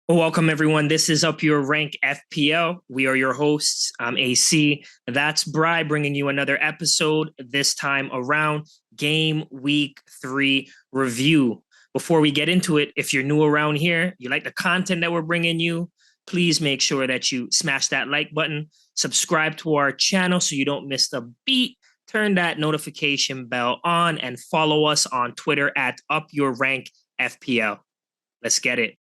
Well, welcome everyone. This is Up Your Rank FPL. We are your hosts. I'm AC. That's Bry bringing you another episode. This time around, Game Week 3 review. Before we get into it, if you're new around here, you like the content that we're bringing you, please make sure that you smash that like button, subscribe to our channel so you don't miss a beat, turn that notification bell on, and follow us on Twitter at Up Your Rank FPL. Let's get it.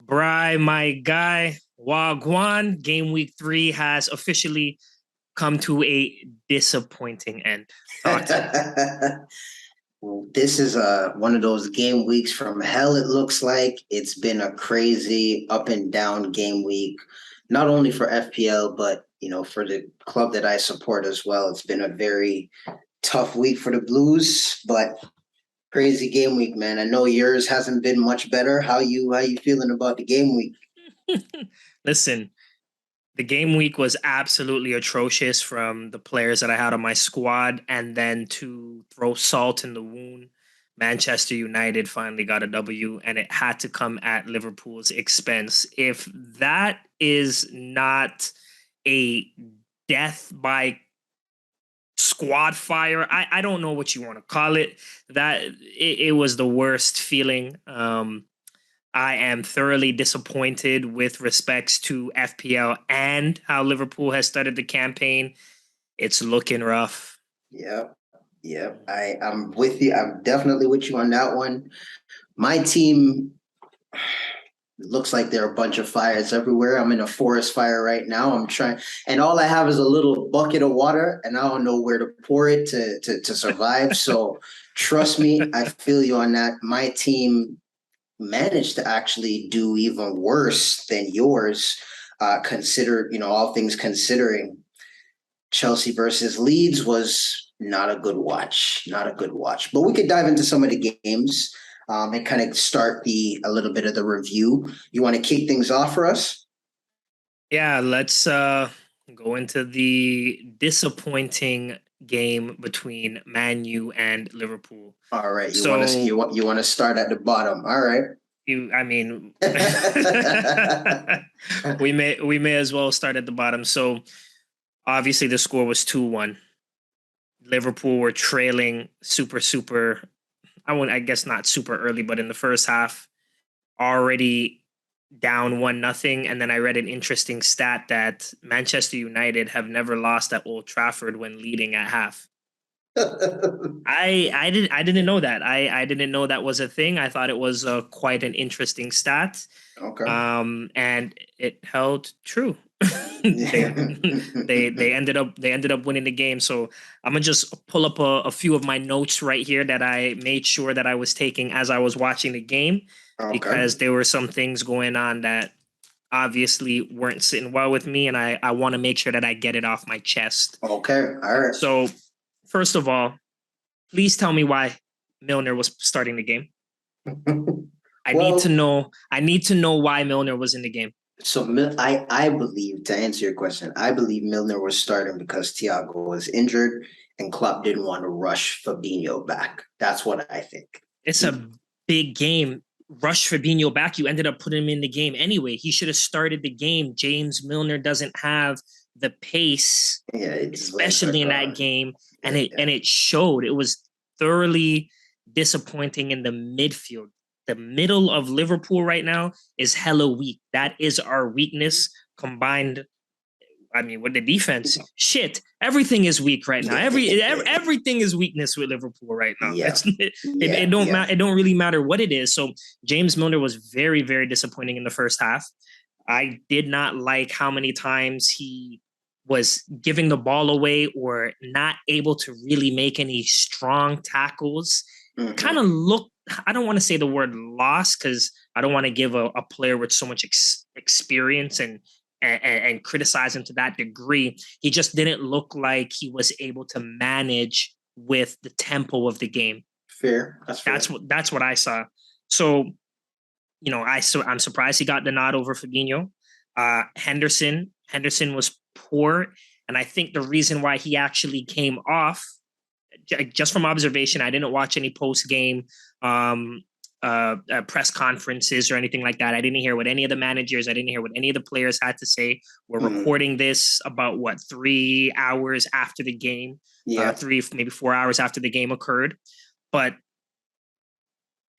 Bry, my guy, Wagwan, Game Week 3 has officially come to a disappointing end. This is one of those game weeks from hell. It looks like it's been a crazy up and down game week, not only for FPL, but for the club that I support as well. It's been a very tough week for the Blues, but crazy game week, man. I know yours hasn't been much better. How you feeling about the game week? Listen, the game week was absolutely atrocious from the players that I had on my squad. And then to throw salt in the wound, Manchester United finally got a W, and it had to come at Liverpool's expense. If that is not a death by squad fire, I don't know what you want to call it. That it was the worst feeling. I am thoroughly disappointed with respects to FPL and how Liverpool has started the campaign. It's looking rough. Yep. I'm with you. I'm definitely with you on that one. My team looks like there are a bunch of fires everywhere. I'm in a forest fire right now. I'm trying, and all I have is a little bucket of water, and I don't know where to pour it to survive. So trust me, I feel you on that. My team managed to actually do even worse than yours. Consider, all things considering, Chelsea versus Leeds was not a good watch. Not a good watch. But we could dive into some of the games and kind of start a little bit of the review. You want to kick things off for us? Yeah, let's go into the disappointing game between Man U and Liverpool. All right. You want to start at the bottom. All right. I mean, we may as well start at the bottom. So obviously the score was 2-1. Liverpool were trailing super. I guess not super early, but in the first half, already down 1-0. And then I read an interesting stat that Manchester United have never lost at Old Trafford when leading at half. I didn't know that. I didn't know that was a thing. I thought it was quite an interesting stat. Okay. And it held true. they ended up winning the game. So I'm gonna just pull up a few of my notes right here that I made sure that I was taking as I was watching the game, because there were some things going on that obviously weren't sitting well with me, and I want to make sure that I get it off my chest. Okay, all right. So first of all, please tell me why Milner was starting the game. I need to know why Milner was in the game. So I believe, to answer your question, I believe Milner was starting because Thiago was injured and Klopp didn't want to rush Fabinho back. That's what I think. It's a big game. Rush Fabinho back. You ended up putting him in the game anyway. He should have started the game. James Milner doesn't have the pace, especially in that game, and it showed. It was thoroughly disappointing in the midfield. The middle of Liverpool right now is hella weak. That is our weakness combined. I mean, with the defense, shit, everything is weak right now. Everything is weakness with Liverpool right now. It don't really matter what it is. So James Milner was very, very disappointing in the first half. I did not like how many times he was giving the ball away or not able to really make any strong tackles. Kind of looked, I don't want to say the word lost, because I don't want to give a player with so much experience and criticize him to that degree. He just didn't look like he was able to manage with the tempo of the game. Fair. That's what I saw. So, I'm surprised he got the nod over Fabinho. Henderson was poor, and I think the reason why he actually came off, just from observation, I didn't watch any post game press conferences or anything like that. I didn't hear what any of the managers, I didn't hear what any of the players had to say. We're recording this about 3 hours after the game, 3, maybe 4 hours after the game occurred. But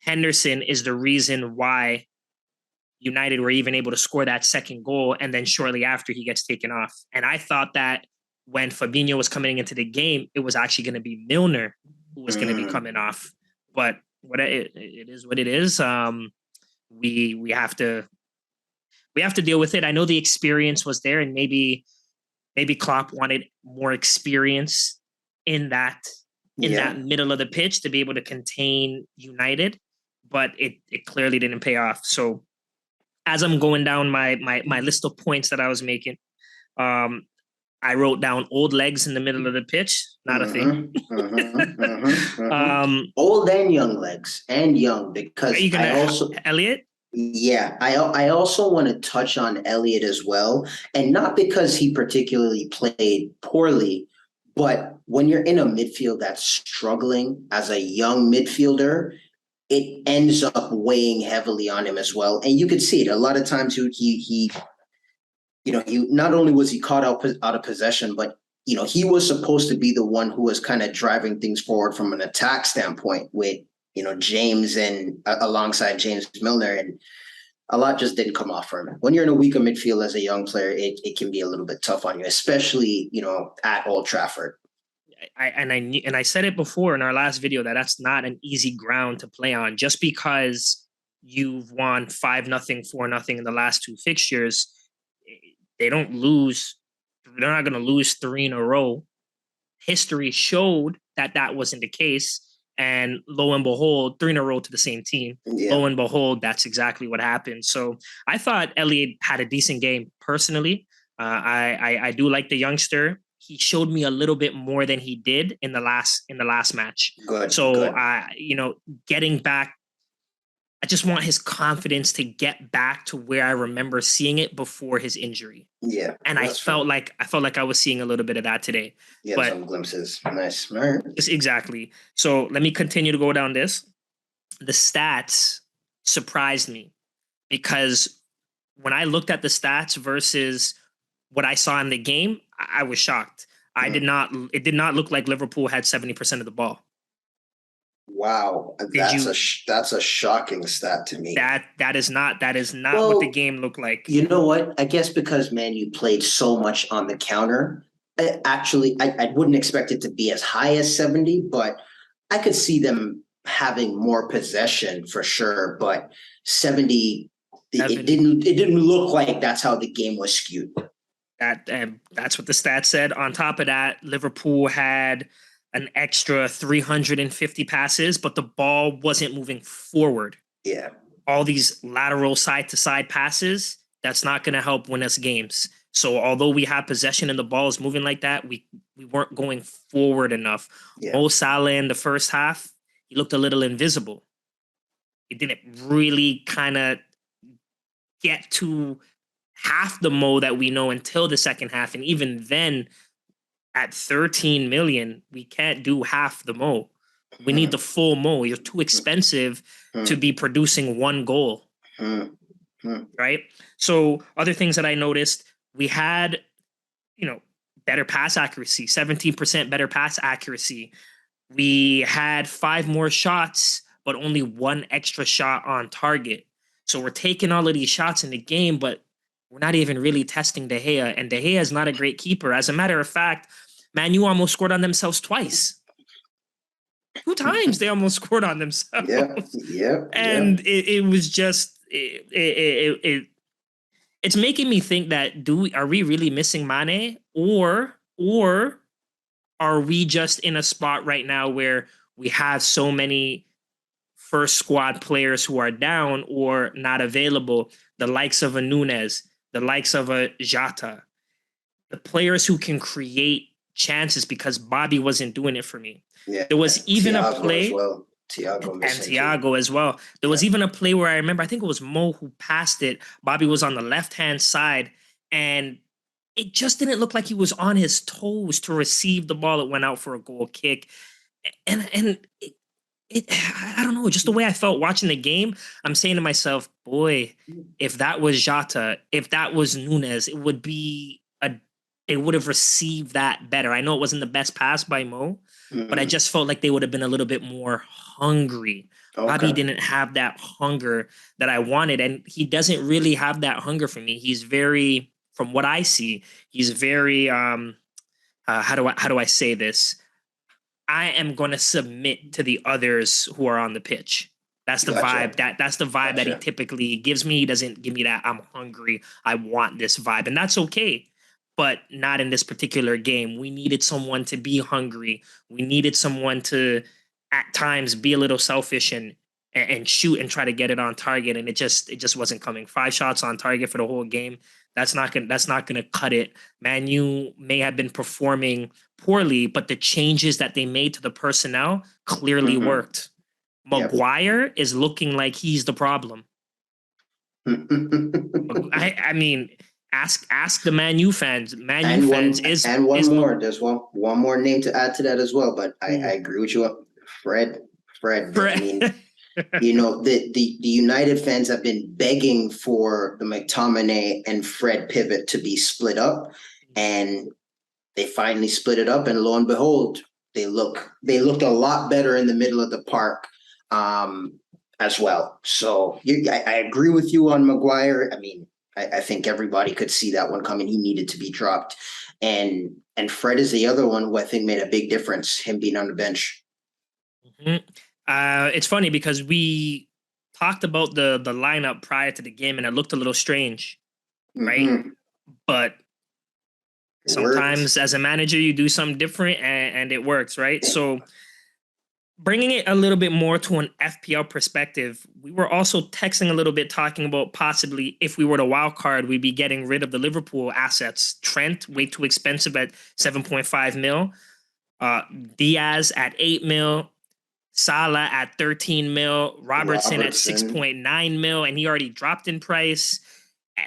Henderson is the reason why United were even able to score that second goal, and then shortly after he gets taken off. And I thought that when Fabinho was coming into the game, it was actually going to be Milner who was going to be coming off. But it is what it is. We have to deal with it. I know the experience was there, and maybe Klopp wanted more experience in that middle of the pitch to be able to contain United, but it clearly didn't pay off. So as I'm going down my list of points that I was making, I wrote down old legs in the middle of the pitch. Not a thing. Old and young legs, because I also Elliot. Yeah, I also want to touch on Elliot as well, and not because he particularly played poorly, but when you're in a midfield that's struggling as a young midfielder, it ends up weighing heavily on him as well. And you could see it a lot of times. He not only was he caught out of possession, but he was supposed to be the one who was kind of driving things forward from an attack standpoint with James and alongside James Milner, and a lot just didn't come off for him. When you're in a weaker midfield as a young player, it can be a little bit tough on you, especially at Old Trafford. I said it before in our last video that that's not an easy ground to play on. Just because you've won 5-0, 4-0 in the last 2 fixtures, they don't lose. They're not going to lose 3 in a row. History showed that wasn't the case. And lo and behold, 3 in a row to the same team. Yeah. Lo and behold, that's exactly what happened. So I thought Elliot had a decent game personally. I do like the youngster. He showed me a little bit more than he did in the last match. Good. So getting back, I just want his confidence to get back to where I remember seeing it before his injury. Yeah. And I felt like I was seeing a little bit of that today. Yeah, but some glimpses. Nice. All right. Exactly. So let me continue to go down this. The stats surprised me because when I looked at the stats versus what I saw in the game, I was shocked. It did not look like Liverpool had 70% of the ball. Wow, that's a shocking stat to me. That is not what the game looked like. You know what? I guess because Man U played so much on the counter. I wouldn't expect it to be as high as 70, but I could see them having more possession for sure. But 70, it didn't look like that's how the game was skewed. That's what the stats said. On top of that, Liverpool had an extra 350 passes, but the ball wasn't moving forward. Yeah. All these lateral side-to-side passes, that's not going to help win us games. So although we have possession and the ball is moving like that, we weren't going forward enough. Yeah. Mo Salah in the first half, he looked a little invisible. He didn't really kind of get to half the Mo that we know until the second half. And even then, at 13 million, we can't do half the Mo. We need the full Mo. You're too expensive to be producing 1 goal. Right? So other things that I noticed, we had, better pass accuracy, 17% better pass accuracy. We had 5 more shots, but only 1 extra shot on target. So we're taking all of these shots in the game, but we're not even really testing De Gea. And De Gea is not a great keeper. As a matter of fact, Man U almost scored on themselves twice. 2 times they almost scored on themselves. Yeah. And it was just it's making me think that are we really missing Mane, or are we just in a spot right now where we have so many first squad players who are down or not available, the likes of a Nunes, the likes of a Jota, the players who can create chances because Bobby wasn't doing it for me. Yeah, There was even a play as well. Thiago and missing too. Thiago as well. There was even a play where I remember, I think it was Mo who passed it. Bobby was on the left-hand side, and it just didn't look like he was on his toes to receive the ball. It went out for a goal kick. And I don't know, just the way I felt watching the game, I'm saying to myself, boy, if that was Jota, if that was Nunes, it would have received that better. I know it wasn't the best pass by Mo, but I just felt like they would have been a little bit more hungry. Bobby didn't have that hunger that I wanted, and he doesn't really have that hunger for me. He's very, from what I see, he's very how do I say this? I am going to submit to the others who are on the pitch. That's the vibe. That's the vibe that he typically gives me. He doesn't give me that I'm hungry, I want this vibe, and that's okay. But not in this particular game. We needed someone to be hungry. We needed someone to, at times, be a little selfish and shoot and try to get it on target. And it just wasn't coming. 5 shots on target for the whole game. That's not gonna cut it. Man, you may have been performing poorly, but the changes that they made to the personnel clearly worked. Maguire is looking like he's the problem. I mean, ask the Man U fans. There's one more name to add to that as well. But I agree with you, Fred. I mean, the United fans have been begging for the McTominay and Fred pivot to be split up, and they finally split it up. And lo and behold, they looked a lot better in the middle of the park, as well. So I agree with you on Maguire. I mean, I think everybody could see that one coming. He needed to be dropped. And Fred is the other one who I think made a big difference, him being on the bench. It's funny because we talked about the lineup prior to the game and it looked a little strange, right? But sometimes as a manager, you do something different and it works, right? So bringing it a little bit more to an FPL perspective, we were also texting a little bit talking about possibly if we were to wild card, we'd be getting rid of the Liverpool assets. Trent, way too expensive at 7.5 mil. Diaz at 8 mil. Salah at 13 mil. Robertson at 6.9 mil. And he already dropped in price.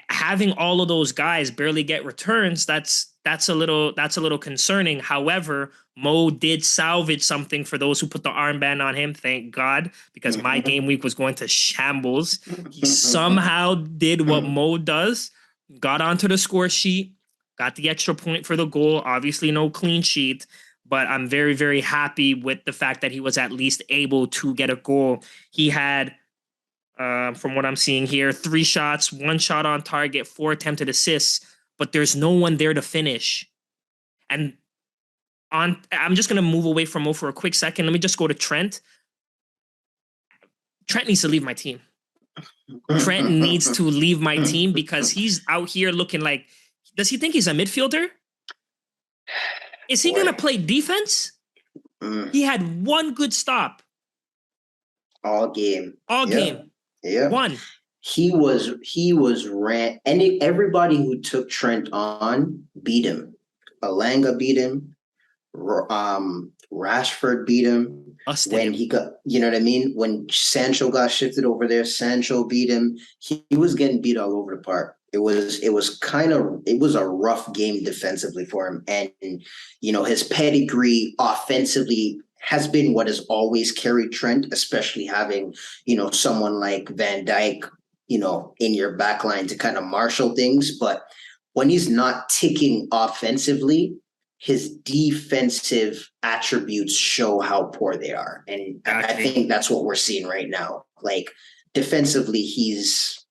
Having all of those guys barely get returns, that's a little concerning. However, Mo did salvage something for those who put the armband on him. Thank God, because my game week was going to shambles. He somehow did what Mo does, got onto the score sheet, got the extra point for the goal. Obviously, no clean sheet, but I'm very, very happy with the fact that he was at least able to get a goal. He had, from what I'm seeing here, 3 shots, 1 shot on target, 4 attempted assists, but there's no one there to finish. And I'm just going to move away from Mo for a quick second. Let me just go to Trent. Trent needs to leave my team. Trent needs to leave my team because he's out here looking like, does he think he's a midfielder? Is he going to play defense? He had 1 good stop. All game. Yeah. 1. He was ran, and everybody who took Trent on beat him. Alanga beat him. Rashford beat him. When he got, you know what I mean? When Sancho got shifted over there, Sancho beat him. He was getting beat all over the park. It was a rough game defensively for him. And, his pedigree offensively has been what has always carried Trent, especially having, someone like Van Dijk, in your back line to kind of marshal things. But when he's not ticking offensively, his defensive attributes show how poor they are. And I think that's what we're seeing right now. Like defensively, he's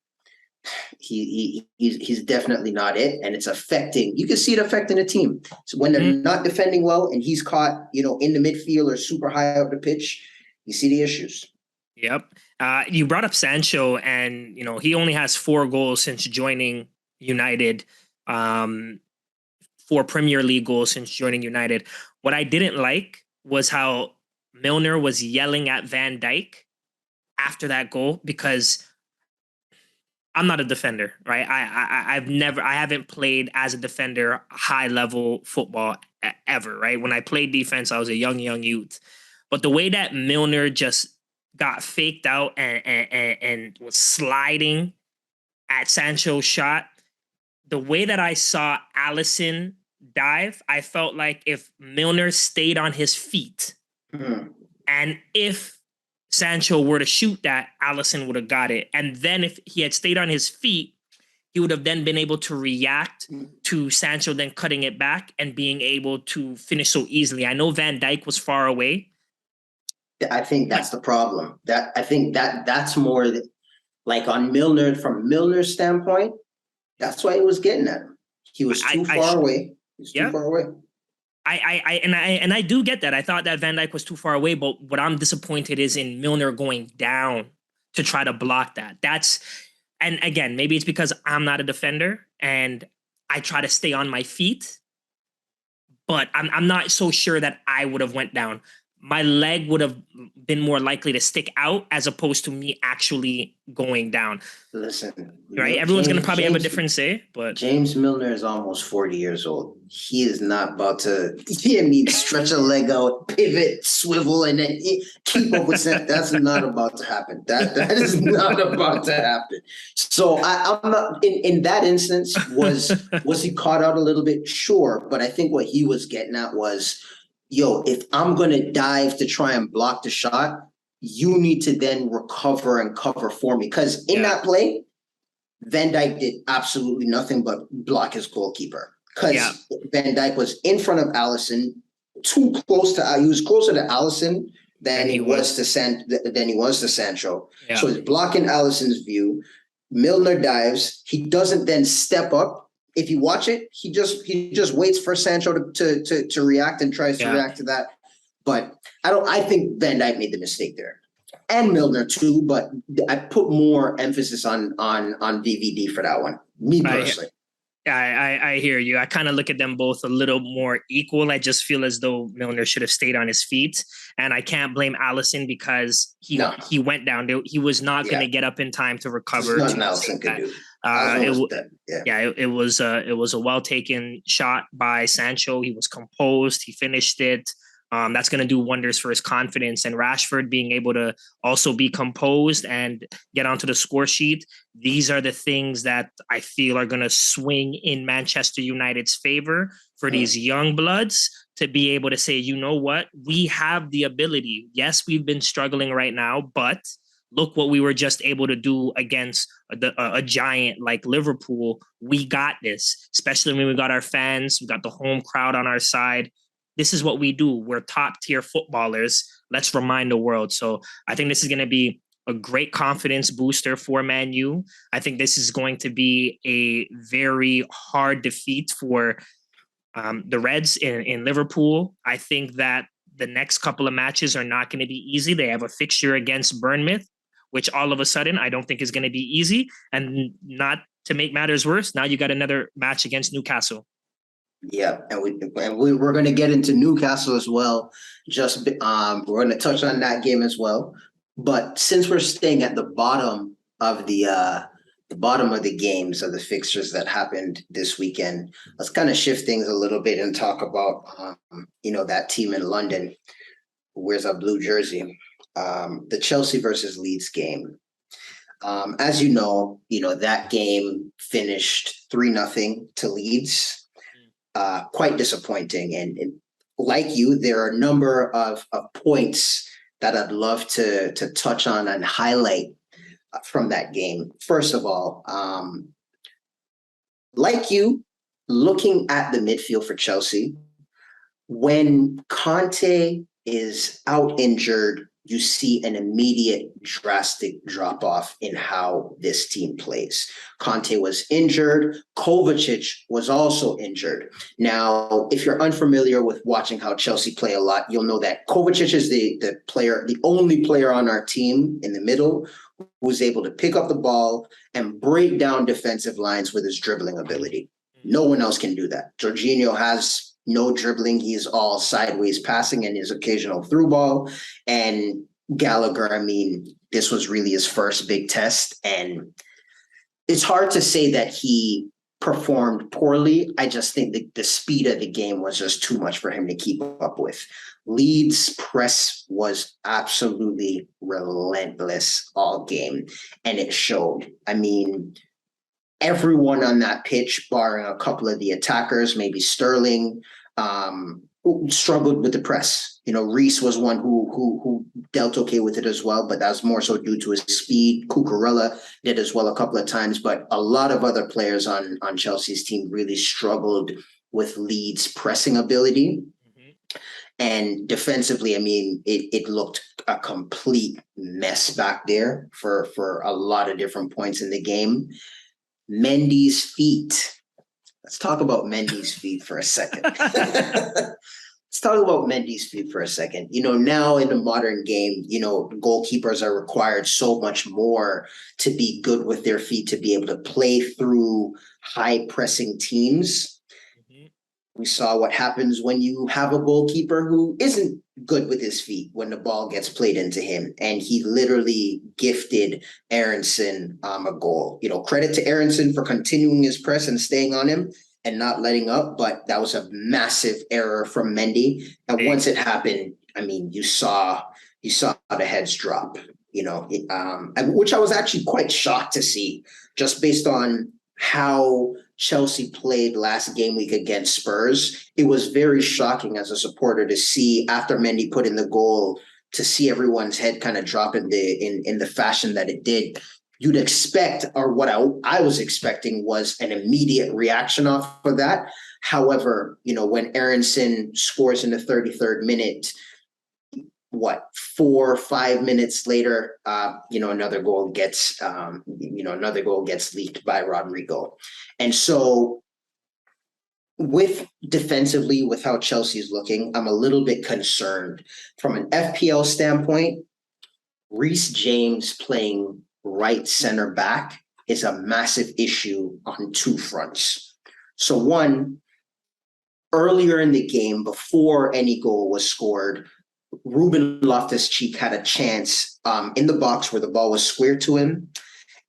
definitely not it. And it's affecting, you can see it affecting the team. So when they're not defending well and he's caught, in the midfield or super high up the pitch, you see the issues. Yep. You brought up Sancho and, he only has 4 goals since joining United. 4 Premier League goals since joining United. What I didn't like was how Milner was yelling at Van Dijk after that goal, because I'm not a defender, right? I haven't played as a defender high level football ever, right? When I played defense, I was a young youth. But the way that Milner just got faked out and was sliding at Sancho's shot, the way that I saw Allison dive, I felt like if Milner stayed on his feet, and if Sancho were to shoot that, Allison would have got it. And then if he had stayed on his feet, he would have then been able to react to Sancho then cutting it back and being able to finish so easily. I know Van Dijk was far away. I think that's the problem. That's more like on Milner, from Milner's standpoint, that's why he was getting at him. He was too far away. He was too far away. I do get that. I thought that Van Dijk was too far away, but what I'm disappointed is in Milner going down to try to block that. And again, maybe it's because I'm not a defender and I try to stay on my feet, but I'm not so sure that I would have went down. My leg would have been more likely to stick out as opposed to me actually going down. Listen, right? Everyone's going to probably have a different say, but James Milner is almost 40 years old. He is not about to stretch a leg out, pivot, swivel, and then keep up with that. That's not about to happen. That is not about to happen. So I'm not in that instance. Was he caught out a little bit? Sure, but I think what he was getting at was, yo, if I'm going to dive to try and block the shot, you need to then recover and cover for me. Because in that play, Van Dijk did absolutely nothing but block his goalkeeper. Because Van Dijk was in front of Alisson, too close to. He was closer to Alisson than he was to Sancho. Yeah. So he's blocking Alisson's view. Milner dives. He doesn't then step up. If you watch it, he just waits for Sancho to react and tries to react to that. But I think Van Dijk made the mistake there. And Milner too, but I put more emphasis on VVD for that one. Me personally. I hear you. I kind of look at them both a little more equal. I just feel as though Milner should have stayed on his feet, and I can't blame Alisson because he went down. He was not going to get up in time to recover. There's nothing Alisson could do. It was a well taken shot by Sancho. He was composed. He finished it. That's going to do wonders for his confidence. And Rashford being able to also be composed and get onto the score sheet. These are the things that I feel are going to swing in Manchester United's favor for these young bloods to be able to say, you know what, we have the ability. Yes, we've been struggling right now, but look what we were just able to do against a giant like Liverpool. We got this, especially when we got our fans, we got the home crowd on our side. This is what we do. We're top tier footballers. Let's remind the world. So I think this is going to be a great confidence booster for Man U. I think this is going to be a very hard defeat for the Reds in Liverpool. I think that the next couple of matches are not going to be easy. They have a fixture against Bournemouth, which all of a sudden I don't think is going to be easy. And not to make matters worse, now you got another match against Newcastle. Yeah, and we're going to get into Newcastle as well. We're going to touch on that game as well. But since we're staying at the bottom of the games of the fixtures that happened this weekend, let's kind of shift things a little bit and talk about that team in London who wears a blue jersey, the Chelsea versus Leeds game. As you know, that game finished 3-0 to Leeds. Quite disappointing. And like you, there are a number of points that I'd love to touch on and highlight from that game. First of all, like you, looking at the midfield for Chelsea, when Conte is out injured, you see an immediate drastic drop off in how this team plays. Conte was injured. Kovacic was also injured. Now, if you're unfamiliar with watching how Chelsea play a lot, you'll know that Kovacic is the only player on our team in the middle who's able to pick up the ball and break down defensive lines with his dribbling ability. No one else can do that. Jorginho has no dribbling. He's all sideways passing and his occasional through ball. And Gallagher, this was really his first big test. And it's hard to say that he performed poorly. I just think the speed of the game was just too much for him to keep up with. Leeds' press was absolutely relentless all game, and it showed. I mean, everyone on that pitch, barring a couple of the attackers, maybe Sterling, struggled with the press. You know, Reece was one who dealt okay with it as well, but that was more so due to his speed. Cucurella did as well a couple of times, but a lot of other players on Chelsea's team really struggled with Leeds' pressing ability. And defensively, I mean, it looked a complete mess back there for a lot of different points in the game. Mendy's feet. Let's talk about Mendy's feet for a second. Let's talk about Mendy's feet for a second. You know, now in the modern game, you know, goalkeepers are required so much more to be good with their feet, to be able to play through high pressing teams. We saw what happens when you have a goalkeeper who isn't good with his feet when the ball gets played into him. And he literally gifted Aronson a goal. You know, credit to Aronson for continuing his press and staying on him and not letting up. But that was a massive error from Mendy. And once it happened, I mean, you saw the heads drop, you know, which I was actually quite shocked to see, just based on how Chelsea played last game week against Spurs. It was very shocking as a supporter to see, after Mendy put in the goal, to see everyone's head kind of drop in the fashion that it did. You'd expect, or what I was expecting, was an immediate reaction off of that. However, you know, when Aronson scores in the 33rd minute, 4 or 5 minutes later, another goal gets leaked by Rodrigo. And so with defensively, with how Chelsea's looking, I'm a little bit concerned. From an FPL standpoint, Reece James playing right center back is a massive issue on two fronts. So one, earlier in the game, before any goal was scored, Ruben Loftus-Cheek had a chance in the box where the ball was squared to him,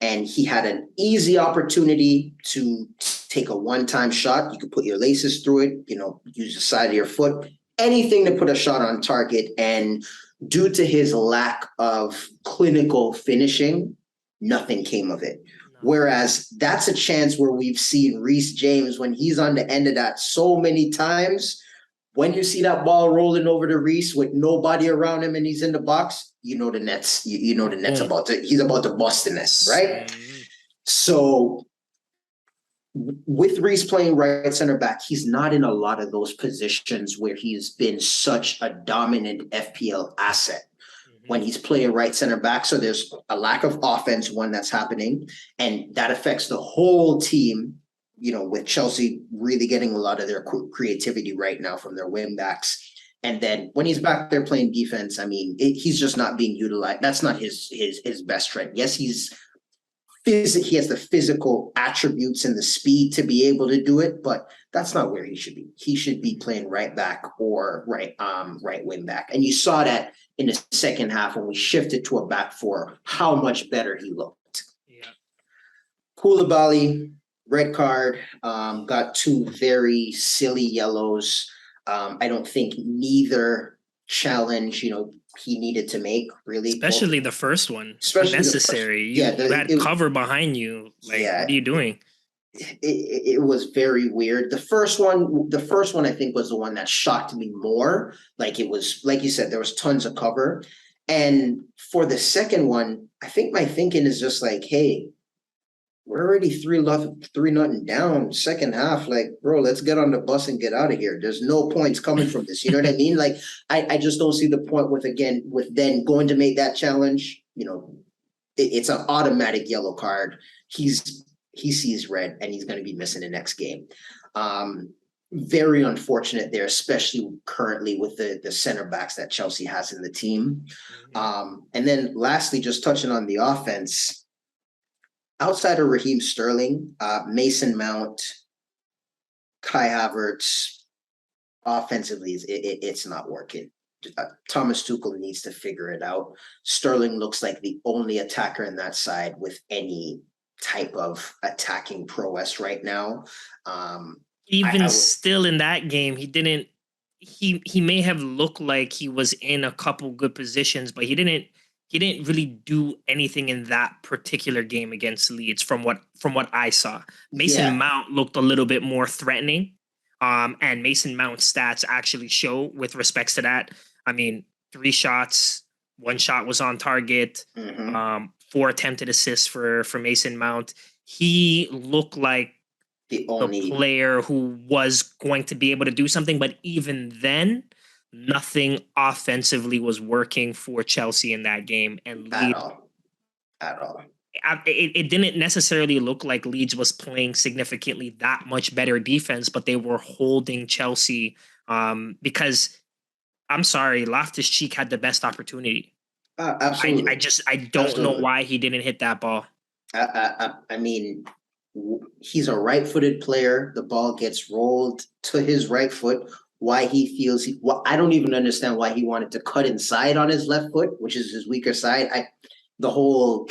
and he had an easy opportunity to take a one-time shot. You could put your laces through it, you know, use the side of your foot, anything to put a shot on target. And due to his lack of clinical finishing, nothing came of it. Whereas that's a chance where we've seen Reece James, when he's on the end of that so many times, when you see that ball rolling over to Reece with nobody around him and he's in the box, you know the net's he's about to bust the net, right? So with Reece playing right center back, he's not in a lot of those positions where he's been such a dominant FPL asset when he's playing right center back. So there's a lack of offense, one, that's happening, and that affects the whole team. You know, with Chelsea really getting a lot of their creativity right now from their wing backs. And then when he's back there playing defense, I mean, he's just not being utilized. That's not his best strength. Yes, he has the physical attributes and the speed to be able to do it, but that's not where he should be. He should be playing right back or right wing back. And you saw that in the second half when we shifted to a back four, how much better he looked. Yeah. Koulibaly, red card, got two very silly yellows. I don't think neither challenge, he needed to make, really. Especially the first one. Especially unnecessary. You had cover behind you. Like, what are you doing? It was very weird. The first one I think was the one that shocked me more. Like, it was, like you said, there was tons of cover. And for the second one, I think my thinking is just like, hey, we're already 3-0 down second half. Like, bro, let's get on the bus and get out of here. There's no points coming from this. You know what I mean? Like, I just don't see the point with then going to make that challenge. You know, it's an automatic yellow card. He sees red and he's going to be missing the next game. Very unfortunate there, especially currently with the center backs that Chelsea has in the team. And then lastly, just touching on the offense, outside of Raheem Sterling, Mason Mount, Kai Havertz, offensively, it's not working. Thomas Tuchel needs to figure it out. Sterling looks like the only attacker in that side with any type of attacking prowess right now. Even still in that game, he didn't. He may have looked like he was in a couple good positions, but he didn't. He didn't really do anything in that particular game against Leeds, from what I saw. Mason Mount looked a little bit more threatening, and Mason Mount's stats actually show with respects to that. I mean, 3 shots, 1 shot was on target, 4 attempted assists for Mason Mount. He looked like the player who was going to be able to do something, but even then, nothing offensively was working for Chelsea in that game. And at all. It didn't necessarily look like Leeds was playing significantly that much better defense, but they were holding Chelsea, because I'm sorry, Loftus-Cheek had the best opportunity. Absolutely. I don't know why he didn't hit that ball. I mean, he's a right-footed player. The ball gets rolled to his right foot. Why he feels I don't even understand why he wanted to cut inside on his left foot, which is his weaker side. The whole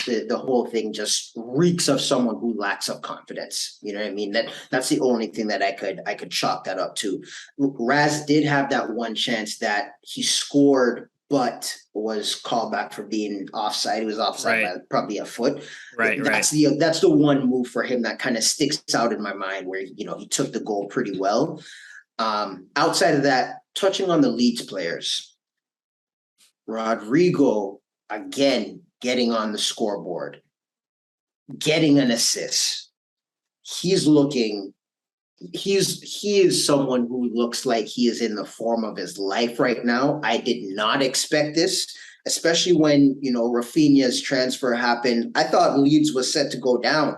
thing just reeks of someone who lacks of confidence. You know what I mean? That's the only thing that I could chalk that up to. Raz did have that one chance that he scored, but was called back for being offside. He was offside by probably a foot. That's the one move for him that kind of sticks out in my mind, where he took the goal pretty well. Outside of that, touching on the Leeds players, Rodrigo again getting on the scoreboard, getting an assist. He is someone who looks like he is in the form of his life right now. I did not expect this, especially when, Rafinha's transfer happened. I thought Leeds was set to go down.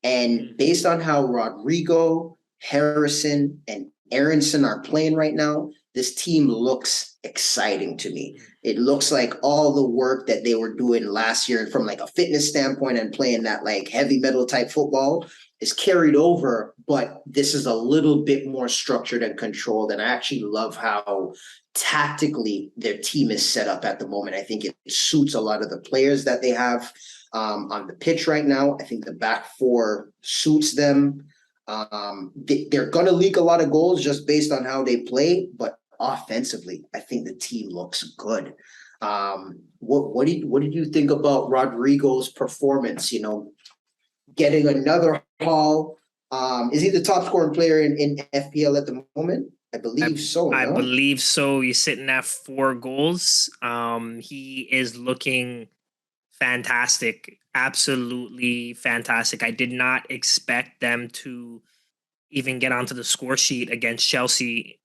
And based on how Rodrigo, Harrison, and Aronson are playing right now, this team looks exciting to me. It looks like all the work that they were doing last year from like a fitness standpoint and playing that like heavy metal type football is carried over, but this is a little bit more structured and controlled. And I actually love how tactically their team is set up at the moment. I think it suits a lot of the players that they have on the pitch right now. I think the back four suits them. They're going to leak a lot of goals just based on how they play, but offensively, I think the team looks good. What did you think about Rodrigo's performance? Getting another haul. Is he the top scoring player in FPL at the moment? I believe so. I believe so. He's sitting at 4 goals. He is looking fantastic. Absolutely fantastic. I did not expect them to even get onto the score sheet against Chelsea.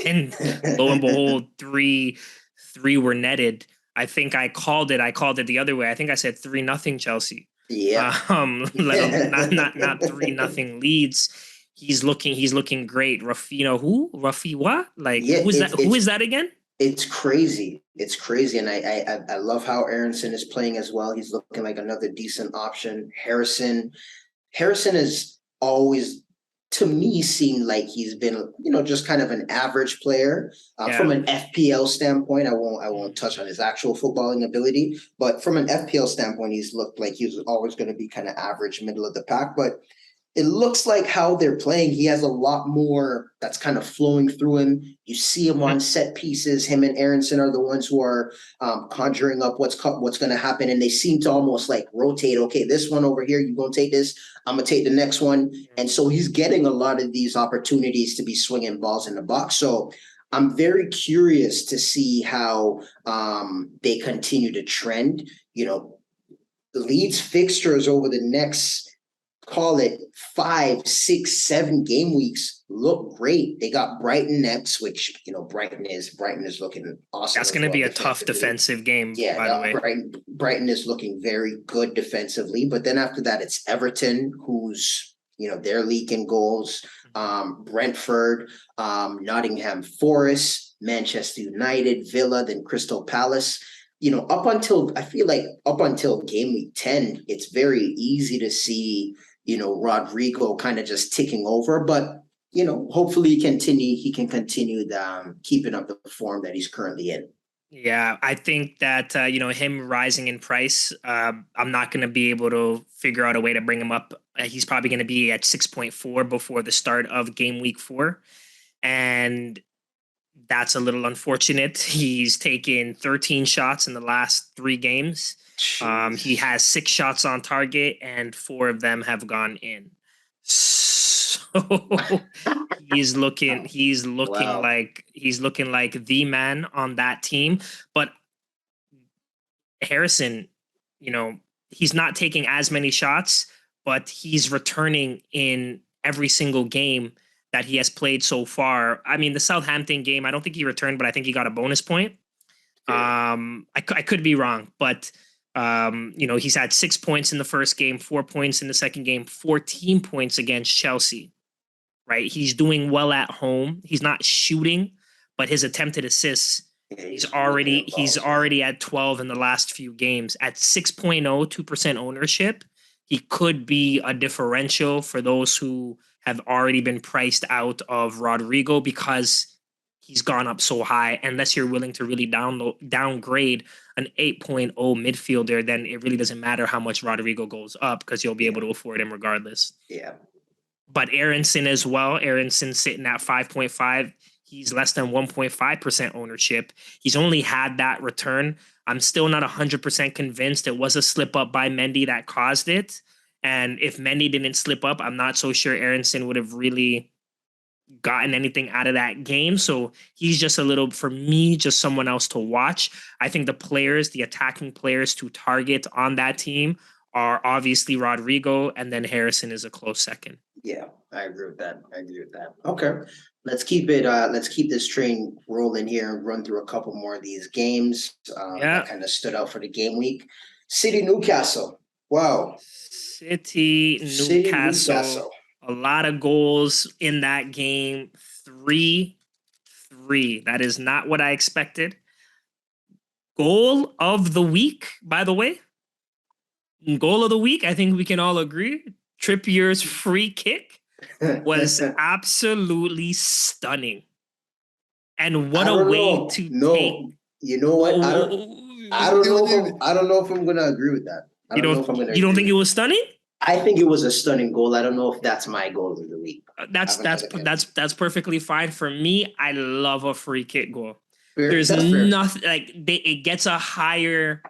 And lo and behold, three were netted. I think I called it the other way. I think I said 3-0 Chelsea. Yeah. Not 3-0 Leeds. He's looking great. Rafiwa? Like, who is that again? It's crazy. And I love how Aronson is playing as well. He's looking like another decent option. Harrison has always, to me, seemed like he's been, just kind of an average player. From an FPL standpoint, I won't touch on his actual footballing ability, but from an FPL standpoint, he's looked like he was always going to be kind of average, middle of the pack. But it looks like how they're playing, he has a lot more that's kind of flowing through him. You see him on set pieces. Him and Aronson are the ones who are conjuring up what's going to happen. And they seem to almost like rotate. Okay, this one over here, you're going to take this. I'm going to take the next one. And so he's getting a lot of these opportunities to be swinging balls in the box. So I'm very curious to see how they continue to trend. The Leeds fixtures over the next, call it 5, 6, 7 game weeks, look great. They got Brighton next, which Brighton is looking awesome. That's going to be a tough defensive game. Yeah, by the way, Brighton is looking very good defensively. But then after that, it's Everton, who's they're leaking goals. Brentford, Nottingham Forest, Manchester United, Villa, then Crystal Palace. Up until game week 10, it's very easy to see Rodrigo kind of just ticking over, but hopefully he can continue keeping up the form that he's currently in. Yeah, I think that him rising in price, I'm not going to be able to figure out a way to bring him up. He's probably going to be at 6.4 before the start of game week 4, and that's a little unfortunate. He's taken 13 shots in the last 3 games. He Jeez. has 6 shots on target, and 4 of them have gone in. So Wow. he's looking like the man on that team. But Harrison, you know, he's not taking as many shots, but he's returning in every single game that he has played so far. I mean, the Southampton game, I don't think he returned, but I think he got a bonus point. Fair. I could be wrong, but he's had 6 points in the first game, 4 points in the second game, 14 points against Chelsea. Right, he's doing well at home. He's not shooting, but his attempted assists, Yeah, he's he's looking already at he's balls, man. already at 12 in the last few games at 6.0, 2% ownership. He could be a differential for those who have already been priced out of Rodrigo because he's gone up so high. Unless you're willing to really downgrade an 8.0 midfielder, then it really doesn't matter how much Rodrigo goes up because you'll be Yeah, able to afford him regardless. yeah. But Aronson as well. Aronson sitting at 5.5. He's less than 1.5% ownership. He's only had that return. I'm still not 100% convinced it was a slip up by Mendy that caused it. And if Mendy didn't slip up, I'm not so sure Aronson would have really gotten anything out of that game. So he's just a little, for me, just someone else to watch. I think the attacking players to target on that team are obviously Rodrigo, and then Harrison is a close second. Yeah, I agree with that. I agree with that. Okay. Let's keep this train rolling here and run through a couple more of these games that Yeah. kind of stood out for the game week. City Newcastle. Wow. City, City Newcastle, Newcastle. a lot of goals in that game. 3-3. That is not what I expected. Goal of the week, by the way. Goal of the week, I think we can all agree. Trippier's free kick was I absolutely stunning. And what a don't way know. to take. No, you know what? I don't know if I'm gonna agree with that. I don't know if I'm gonna You don't agree think with it that. was stunning? I think it was a stunning goal. I don't know if that's my goal of the week. I That's have that's another guess. that's perfectly fine for me. I love a free kick goal. Fair. There's That's fair. nothing like it gets a higher.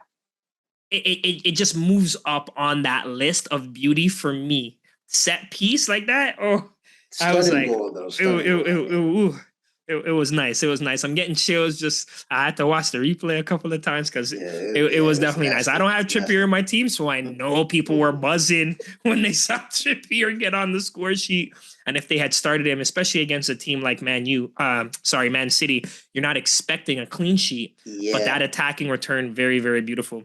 It just moves up on that list of beauty for me. Set piece like that. Oh, I was Stunning like, goal though. it, Stunning it, goal. I it, think. it was nice. It was nice. I'm getting chills. Just I had to watch the replay a couple of times because Yeah, it yeah, was it was definitely nice. I nasty. don't have It's Trippier in nasty. my team, so I know people were buzzing when they saw Trippier get on the score sheet. And if they had started him, especially against a team like Man City, you're not expecting a clean sheet. But that Yeah. attacking return, very, very beautiful.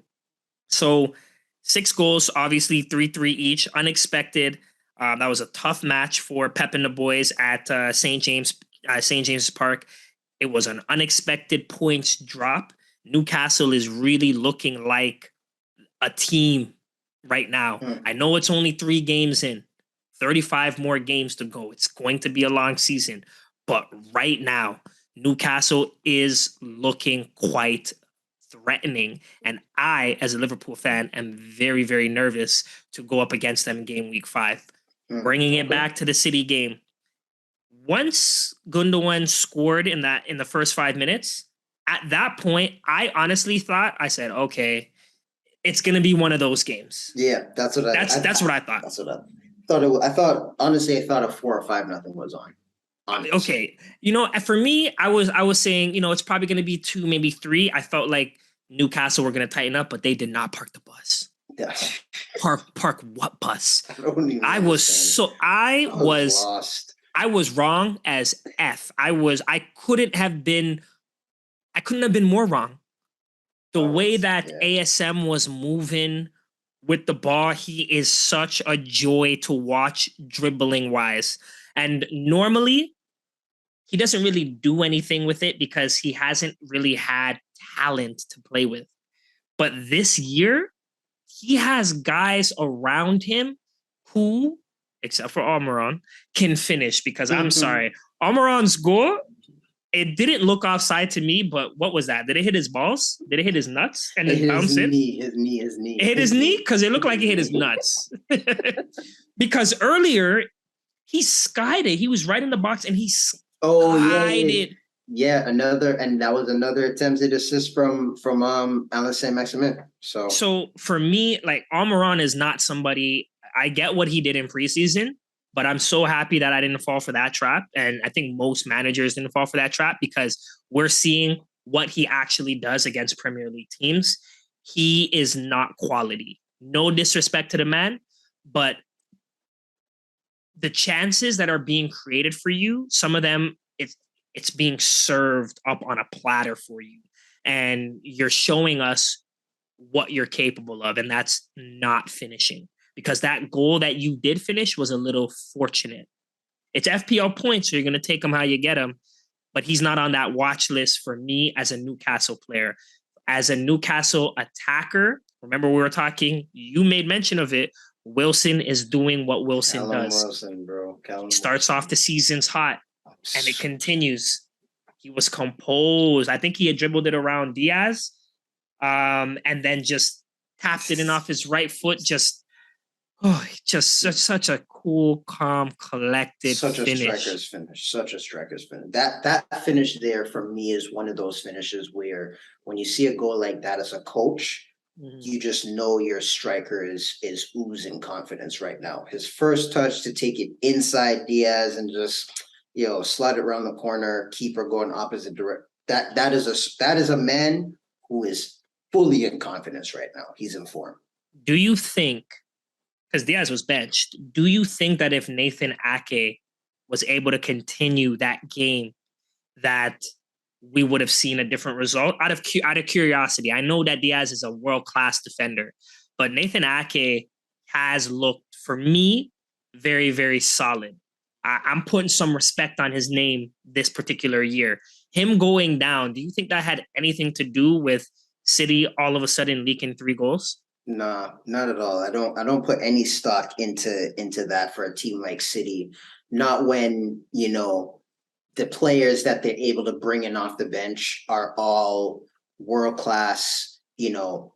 So 6 goals, obviously 3-3 each, unexpected. That was a tough match for Pep and the boys at St. James's Park. It was an unexpected points drop. Newcastle is really looking like a team right now. Hmm. I know it's only 3 games in, 35 more games to go. It's going to be a long season, but right now, Newcastle is looking quite threatening. And I, as a Liverpool fan, am very, very nervous to go up against them in game week 5. Hmm. Bringing it Okay. back to the City game. Once Gundogan scored in the first 5 minutes, at that point, I honestly thought, I said, okay, it's gonna be one of those games. Yeah, that's what That's what I thought. that's what I thought. I thought honestly, I thought a 4 or 5 nothing was on. Honestly. Okay, for me, I was saying, it's probably gonna be 2, maybe 3. I felt like Newcastle were gonna tighten up, but they did not park the bus. Yeah. Park what bus? I don't even I was understand it. so I was lost. I was wrong as F. I couldn't have been more wrong. The I way was, that yeah. ASM was moving with the ball, he is such a joy to watch dribbling wise. And normally, he doesn't really do anything with it because he hasn't really had talent to play with. But this year, he has guys around him who, except for Almiron, can finish. Because I'm sorry, Almiron's goal. It didn't look offside to me, but what was that? Did it hit his balls? Did it hit his nuts and then bounce in? His knee. It hit his knee because it looked like it hit his nuts. Because earlier he skied it. He was right in the box and he skied it. Yeah, that was another attempted assist from Alan Saint-Maximin. So for me, like Almiron is not somebody. I get what he did in preseason, but I'm so happy that I didn't fall for that trap. And I think most managers didn't fall for that trap because we're seeing what he actually does against Premier League teams. He is not quality. No disrespect to the man, but the chances that are being created for you, some of them, it's being served up on a platter for you. And you're showing us what you're capable of, and that's not finishing. Because that goal that you did finish was a little fortunate. It's FPL points, so you're going to take them how you get them. But he's not on that watch list for me as a Newcastle player. As a Newcastle attacker, remember we were talking, you made mention of it, Wilson is doing what Wilson does. Wilson, bro. He starts off the seasons hot, and it continues. He was composed. I think he had dribbled it around Diaz, and then just tapped it in off his right foot. Just such a cool, calm, collected finish. Such a striker's finish. That finish there for me is one of those finishes where when you see a goal like that as a coach, you just know your striker is oozing confidence right now. His first touch to take it inside Diaz and just slide it around the corner, keeper going opposite direction. That is a man who is fully in confidence right now. He's in form. Do you think, because Diaz was benched, do you think that if Nathan Ake was able to continue that game, that we would have seen a different result? Out of curiosity, I know that Diaz is a world-class defender, but Nathan Ake has looked, for me, very, very solid. I'm putting some respect on his name this particular year. Him going down, do you think that had anything to do with City all of a sudden leaking 3 goals? Nah, not at all. I don't put any stock into that for a team like City. Not when, the players that they're able to bring in off the bench are all world-class,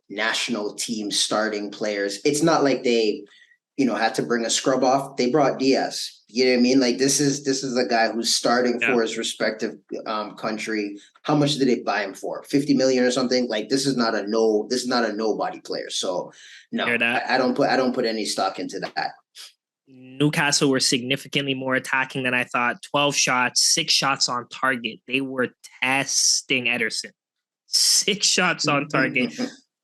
national team starting players. It's not like they, had to bring a scrub off. They brought Diaz. You know what I mean? Like this is a guy who's starting for his respective country. How much did they buy him for? 50 million or something? Like this is not a nobody player. So no, I don't put any stock into that. Newcastle were significantly more attacking than I thought. 12 shots, 6 shots on target. They were testing Ederson. 6 shots on target.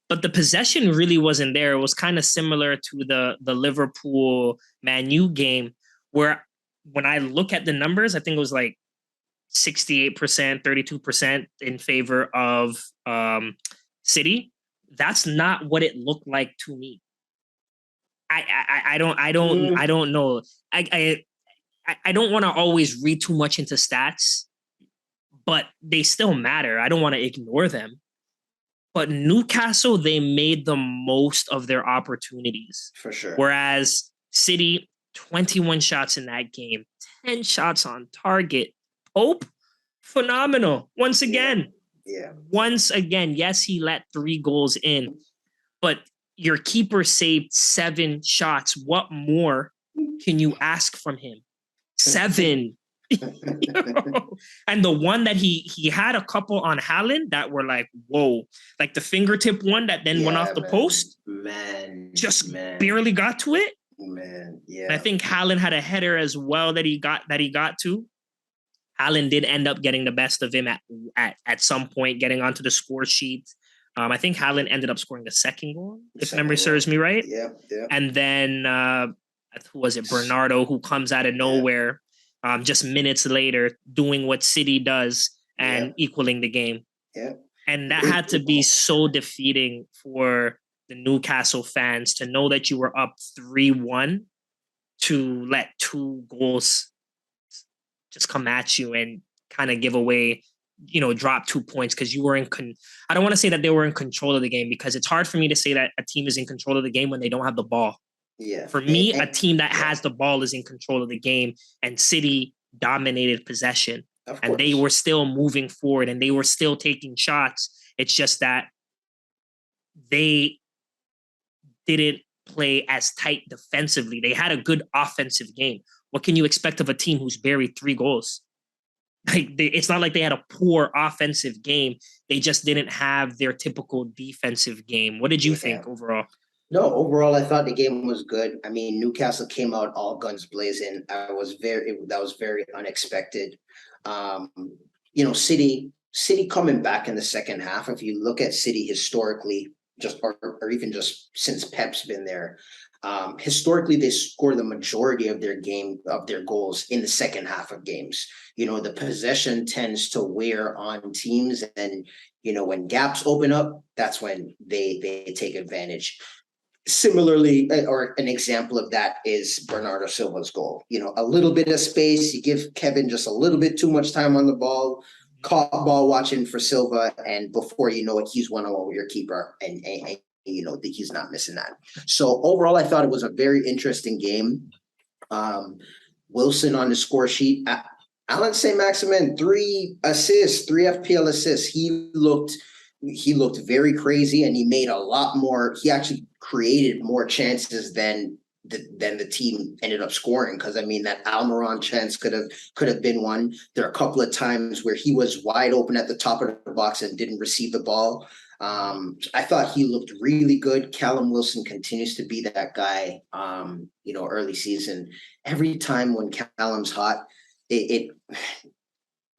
But the possession really wasn't there. It was kind of similar to the Liverpool Man U game, where when I look at the numbers, I think it was like 68%, 32% in favor of City. That's not what it looked like to me. I don't know. I don't want to always read too much into stats, but they still matter. I don't want to ignore them. But Newcastle, they made the most of their opportunities. For sure. Whereas City, 21 shots in that game, 10 shots on target. Pope, phenomenal. Once again. Yeah. Once again, yes, he let 3 goals in, but your keeper saved 7 shots. What more can you ask from him? 7. And the one that he had a couple on Haaland that were like, whoa, like the fingertip one that then went off the post. Just barely got to it. Yeah. And I think Haaland had a header as well that he got to. Haaland did end up getting the best of him at some point, getting onto the score sheet. I think Haaland ended up scoring the second goal, if memory serves me right. Yeah. And then who was it? Bernardo, who comes out of nowhere. Just minutes later, doing what City does and equaling the game. Yeah. And that had to be so defeating for the Newcastle fans to know that you were up 3-1 to let 2 goals just come at you and kind of give away, drop 2 points because you were I don't want to say that they were in control of the game because it's hard for me to say that a team is in control of the game when they don't have the ball. Yeah. For me, a team that has the ball is in control of the game, and City dominated possession. Of and they course. were still moving forward and they were still taking shots. It's just that they didn't play as tight defensively. They had a good offensive game. What can you expect of a team who's buried 3 goals? It's not like they had a poor offensive game. They just didn't have their typical defensive game. What did you think overall? No, overall, I thought the game was good. I mean, Newcastle came out all guns blazing. That was very unexpected. Um, City coming back in the second half. If you look at City historically, or even just since Pep's been there, historically they score the majority of their goals in the second half of games. The possession tends to wear on teams, and when gaps open up, that's when they take advantage. Similarly, or an example of that is Bernardo Silva's goal. A little bit of space, you give Kevin just a little bit too much time on the ball, caught ball watching for Silva, and before you know it, he's 1-on-1 with your keeper, and he's not missing that. So overall, I thought it was a very interesting game. Wilson on the score sheet. Alan St. Maximin, 3 assists, 3 FPL assists. He looked very crazy, and he made a lot more. He actually created more chances than the team ended up scoring. Because I mean, that Almiron chance could have been one. There are a couple of times where he was wide open at the top of the box and didn't receive the ball. I thought he looked really good. Callum Wilson continues to be that guy. Early season, every time when Callum's hot,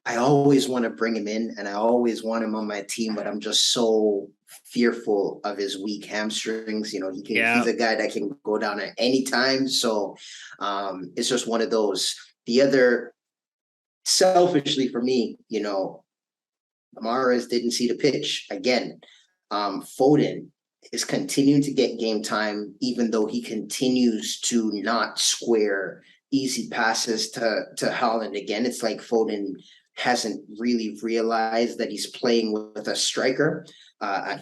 I always want to bring him in, and I always want him on my team, but I'm just so fearful of his weak hamstrings. He's a guy that can go down at any time. So it's just one of those. The other, selfishly for me, Mahrez didn't see the pitch. Again, Foden is continuing to get game time, even though he continues to not square easy passes to Haaland. Again, it's like Foden hasn't really realized that he's playing with a striker. I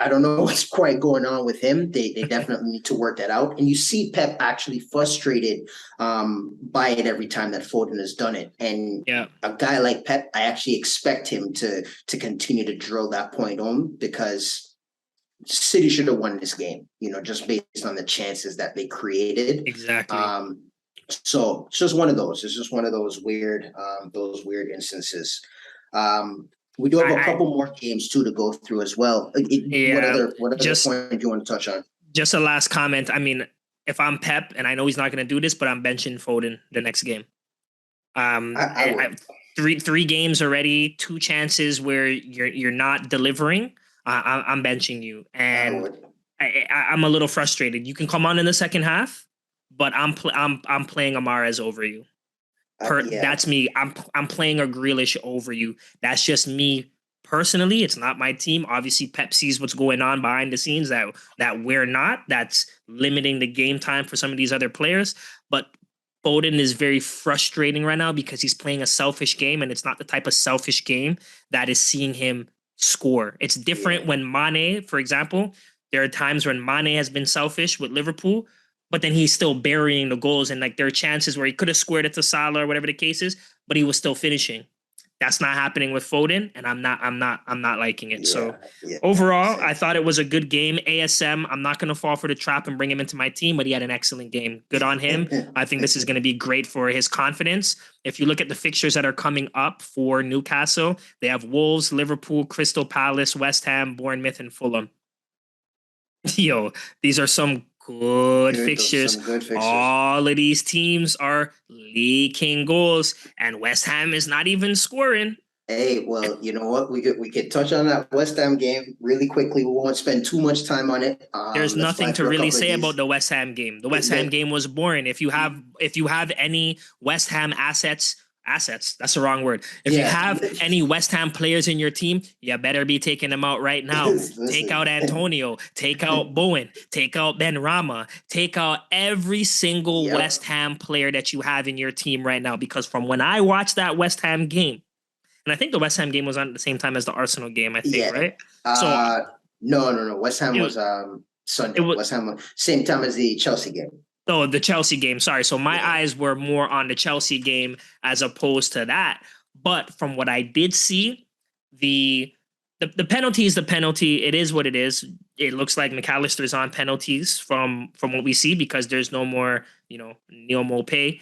don't know what's quite going on with him. They definitely need to work that out. And you see Pep actually frustrated by it every time that Foden has done it. And a guy like Pep, I actually expect him to continue to drill that point home, because City should have won this game, just based on the chances that they created. Exactly. So it's just one of those. It's just one of those weird instances. We do have a couple more games too to go through as well. What other point do you want to touch on? Just a last comment. I mean, if I'm Pep, and I know he's not going to do this, but I'm benching Foden the next game. Three games already, 2 chances where you're not delivering. I'm benching you, and I'm a little frustrated. You can come on in the second half, but I'm playing Mahrez over you. That's me. I'm playing a Grealish over you. That's just me personally. It's not my team. Obviously, Pep sees what's going on behind the scenes that we're not. That's limiting the game time for some of these other players. But Foden is very frustrating right now because he's playing a selfish game, and it's not the type of selfish game that is seeing him score. It's different when Mane, for example, there are times when Mane has been selfish with Liverpool, but then he's still burying the goals, and like there are chances where he could have squared it to Salah or whatever the case is, but he was still finishing. That's not happening with Foden, and I'm not liking it. Overall, I thought it was a good game. ASM, I'm not going to fall for the trap and bring him into my team, but he had an excellent game. Good on him. I think this is going to be great for his confidence. If you look at the fixtures that are coming up for Newcastle, they have Wolves, Liverpool, Crystal Palace, West Ham, Bournemouth, and Fulham. Yo, these are some good fixtures. All of these teams are leaking goals, and West Ham is not even scoring. Hey, well, you know what? We could touch on that West Ham game really quickly. We won't spend too much time on it. There's nothing to really say about the West Ham game. The West Ham game was boring. If you have any West Ham assets, that's the wrong word. If you have any West Ham players in your team, you better be taking them out right now. Take out Antonio, take out Bowen, take out Ben Rama, take out every single West Ham player that you have in your team right now. Because from when I watched that West Ham game, and I think the West Ham game was on at the same time as the Arsenal game, I think, right? No. West Ham was Sunday. West Ham was same time as the Chelsea game. Oh, the Chelsea game. Sorry. So my Yeah. eyes were more on the Chelsea game as opposed to that. But from what I did see, the the penalty is the penalty. It is what it is. It looks like McAllister's on penalties from what we see because there's no more, Neil Mopay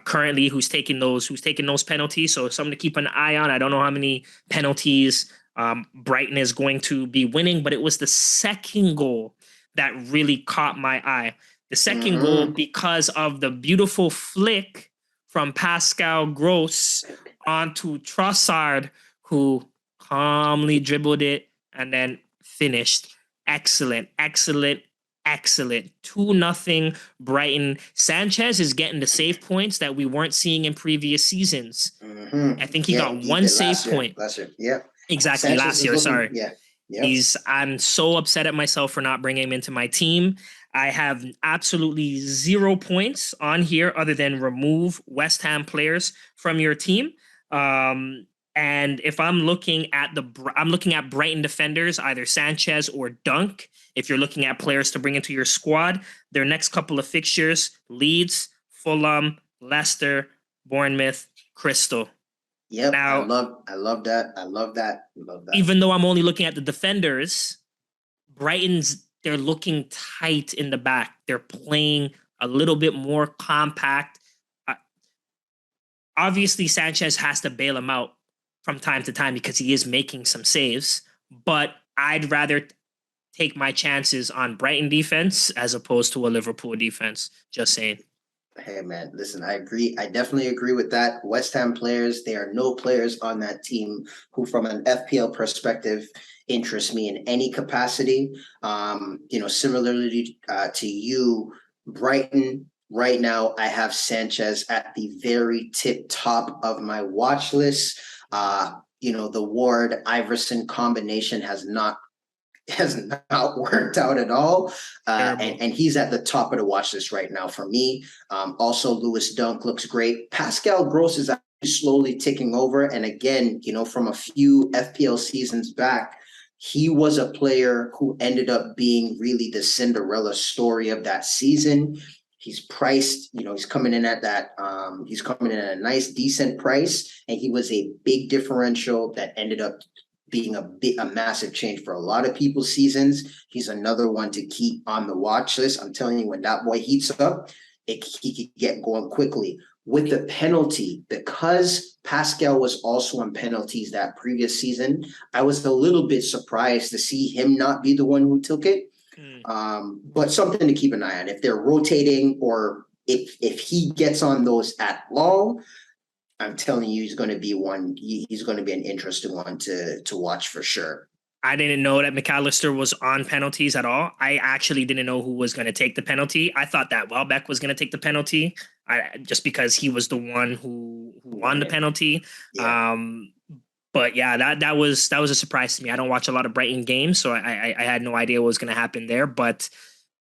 currently who's taking those penalties. So something to keep an eye on. I don't know how many penalties Brighton is going to be winning, but it was the second goal that really caught my eye. The second goal, because of the beautiful flick from Pascal Gross onto Trossard, who calmly dribbled it and then finished. Excellent, excellent, excellent. 2-0 Brighton. Sanchez is getting the save points that we weren't seeing in previous seasons. I think he got one save point. Last year. Yep. Exactly. Sanchez last year. Sorry. Yeah. Yep. I'm so upset at myself for not bringing him into my team. I have absolutely 0 points on here other than remove West Ham players from your team. And if I'm looking at Brighton defenders, either Sanchez or Dunk. If you're looking at players to bring into your squad, their next couple of fixtures: Leeds, Fulham, Leicester, Bournemouth, Crystal. Yep. Now, I love that. I love that. Even though I'm only looking at the defenders, they're looking tight in the back. They're playing a little bit more compact. Obviously, Sanchez has to bail him out from time to time because he is making some saves. But I'd rather take my chances on Brighton defense as opposed to a Liverpool defense. Just saying. Hey man, listen, I agree. I definitely agree with that. West Ham players, there are no players on that team who, from an FPL perspective, interest me in any capacity. Similarly to you, Brighton, right now, I have Sanchez at the very tip top of my watch list. The Ward Iverson combination has not worked out at all. And he's at the top of the watch list right now for me. Also, Lewis Dunk looks great. Pascal Gross is actually slowly ticking over. And again, from a few FPL seasons back, he was a player who ended up being really the Cinderella story of that season. He's priced, he's coming in at a nice, decent price. And he was a big differential that ended up being a massive change for a lot of people's seasons. He's another one to keep on the watch list. I'm telling you, when that boy heats up, he could get going quickly. With the penalty, because Pascal was also on penalties that previous season, I was a little bit surprised to see him not be the one who took it. But something to keep an eye on. If they're rotating or if he gets on those at all, I'm telling you, he's going to be an interesting one to watch for sure. I didn't know that McAllister was on penalties at all. I actually didn't know who was going to take the penalty. I thought that Welbeck was going to take the penalty, just because he was the one who won the penalty. Yeah. But yeah, that was a surprise to me. I don't watch a lot of Brighton games, so I had no idea what was going to happen there. But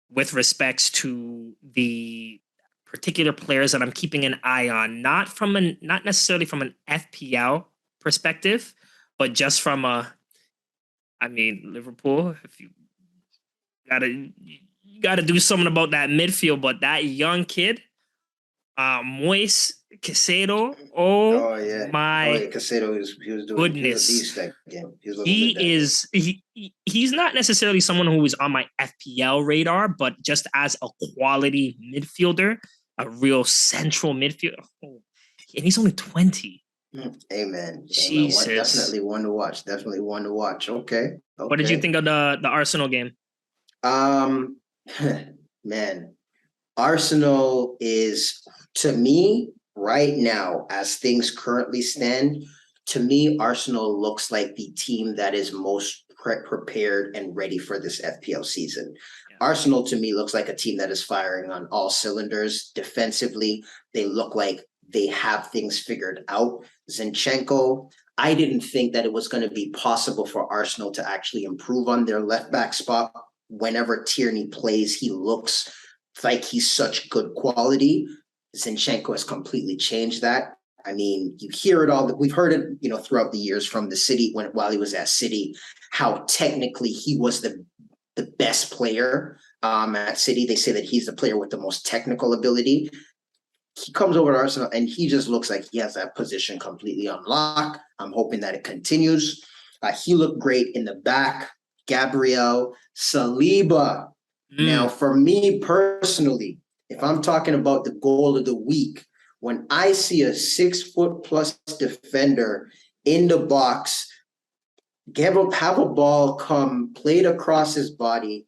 with respects to the particular players that I'm keeping an eye on, not necessarily from an FPL perspective, but just from Liverpool, if you gotta do something about that midfield. But that young kid, Moise Caicedo, Caicedo, he was doing goodness. He was a beast that game. He's not necessarily someone who is on my FPL radar, but just as a quality midfielder, a real central midfielder. And he's only 20. Amen. Jesus. Definitely one to watch. Okay. What did you think of the Arsenal game? Man, Arsenal is, to me, right now, as things currently stand, to me, Arsenal looks like the team that is most prepared and ready for this FPL season. Yeah. Arsenal, to me, looks like a team that is firing on all cylinders. Defensively, they look like they have things figured out. Zinchenko, I didn't think that it was going to be possible for Arsenal to actually improve on their left back spot. Whenever Tierney plays, he looks like he's such good quality. Zinchenko has completely changed that. I mean, you hear it all. We've heard it, throughout the years from the City while he was at City, how technically he was the best player at City. They say that he's the player with the most technical ability. He comes over to Arsenal and he just looks like he has that position completely unlocked. I'm hoping that it continues. He looked great in the back. Gabriel Saliba. Now, for me personally, if I'm talking about the goal of the week, when I see a 6-foot+ defender in the box, have a ball come played across his body,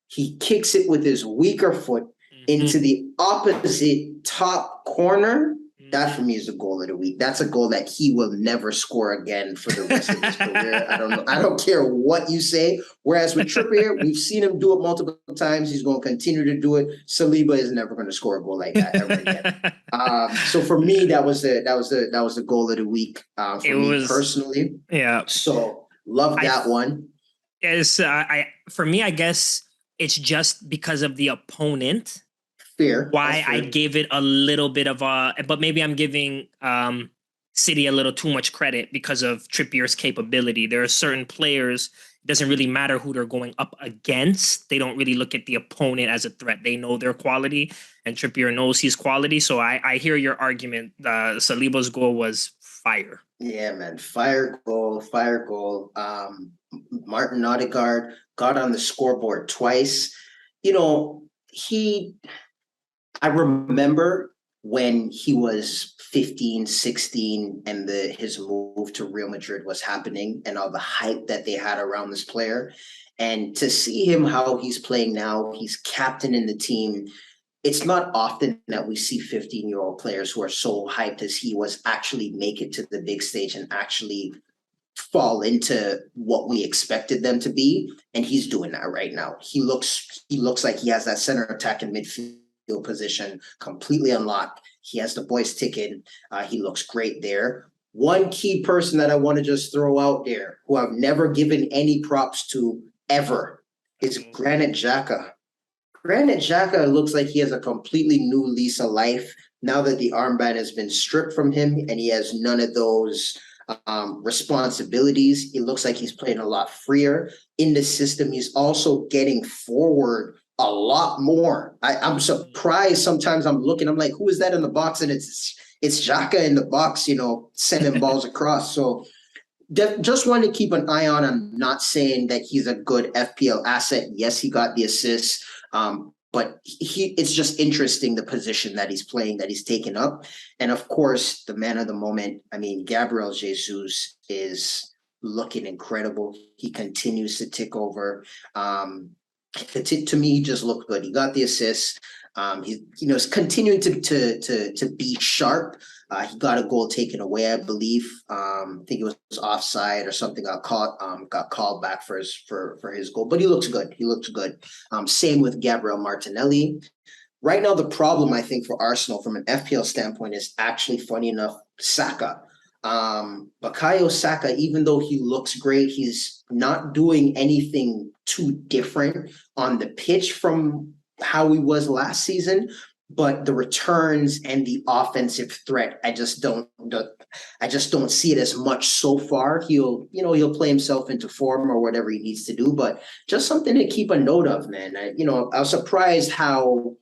he kicks it with his weaker foot into the opposite top corner. That for me is the goal of the week. That's a goal that he will never score again for the rest of his career. I don't know. I don't care what you say. Whereas with Trippier, we've seen him do it multiple times. He's going to continue to do it. Saliba is never going to score a goal like that ever again. So for me, that was the goal of the week for me personally. Yeah. So love that one. Is for me, I guess it's just because of the opponent. Fair. Why I gave it a little bit of but maybe I'm giving City a little too much credit because of Trippier's capability. There are certain players, it doesn't really matter who they're going up against. They don't really look at the opponent as a threat. They know their quality, and Trippier knows his quality. So I hear your argument. Saliba's goal was fire. Yeah, man. Fire goal. Martin Odegaard got on the scoreboard twice. I remember when he was 15, 16 and his move to Real Madrid was happening and all the hype that they had around this player. And to see him how he's playing now, he's captain in the team. It's not often that we see 15-year-old players who are so hyped as he was actually make it to the big stage and actually fall into what we expected them to be. And he's doing that right now. He looks like he has that center attack and midfield position completely unlocked. He has the boys ticking. He looks great there. One key person that I want to just throw out there, who I've never given any props to ever, is Granit Xhaka. Granit Xhaka looks like he has a completely new lease of life now that the armband has been stripped from him and he has none of those responsibilities. It looks like he's playing a lot freer in the system. He's also getting forward a lot more. I'm surprised sometimes I'm looking, I'm like, who is that in the box? And it's Xhaka in the box, sending balls across. So just wanted to keep an eye on. I'm not saying that he's a good FPL asset. Yes, he got the assists, but it's just interesting the position that he's playing, that he's taken up. And of course, the man of the moment, Gabriel Jesus is looking incredible. He continues to tick over. To me, he just looked good. He got the assist. He's continuing to be sharp. He got a goal taken away, I believe. I think it was offside or something. Got called back for his goal. But he looks good. Same with Gabriel Martinelli. Right now, the problem I think for Arsenal from an FPL standpoint is actually, funny enough, Saka. Bukayo Saka, even though he looks great, he's not doing anything too different on the pitch from how he was last season. But the returns and the offensive threat, I just don't see it as much so far. He'll play himself into form or whatever he needs to do, but just something to keep a note of, man. I was surprised how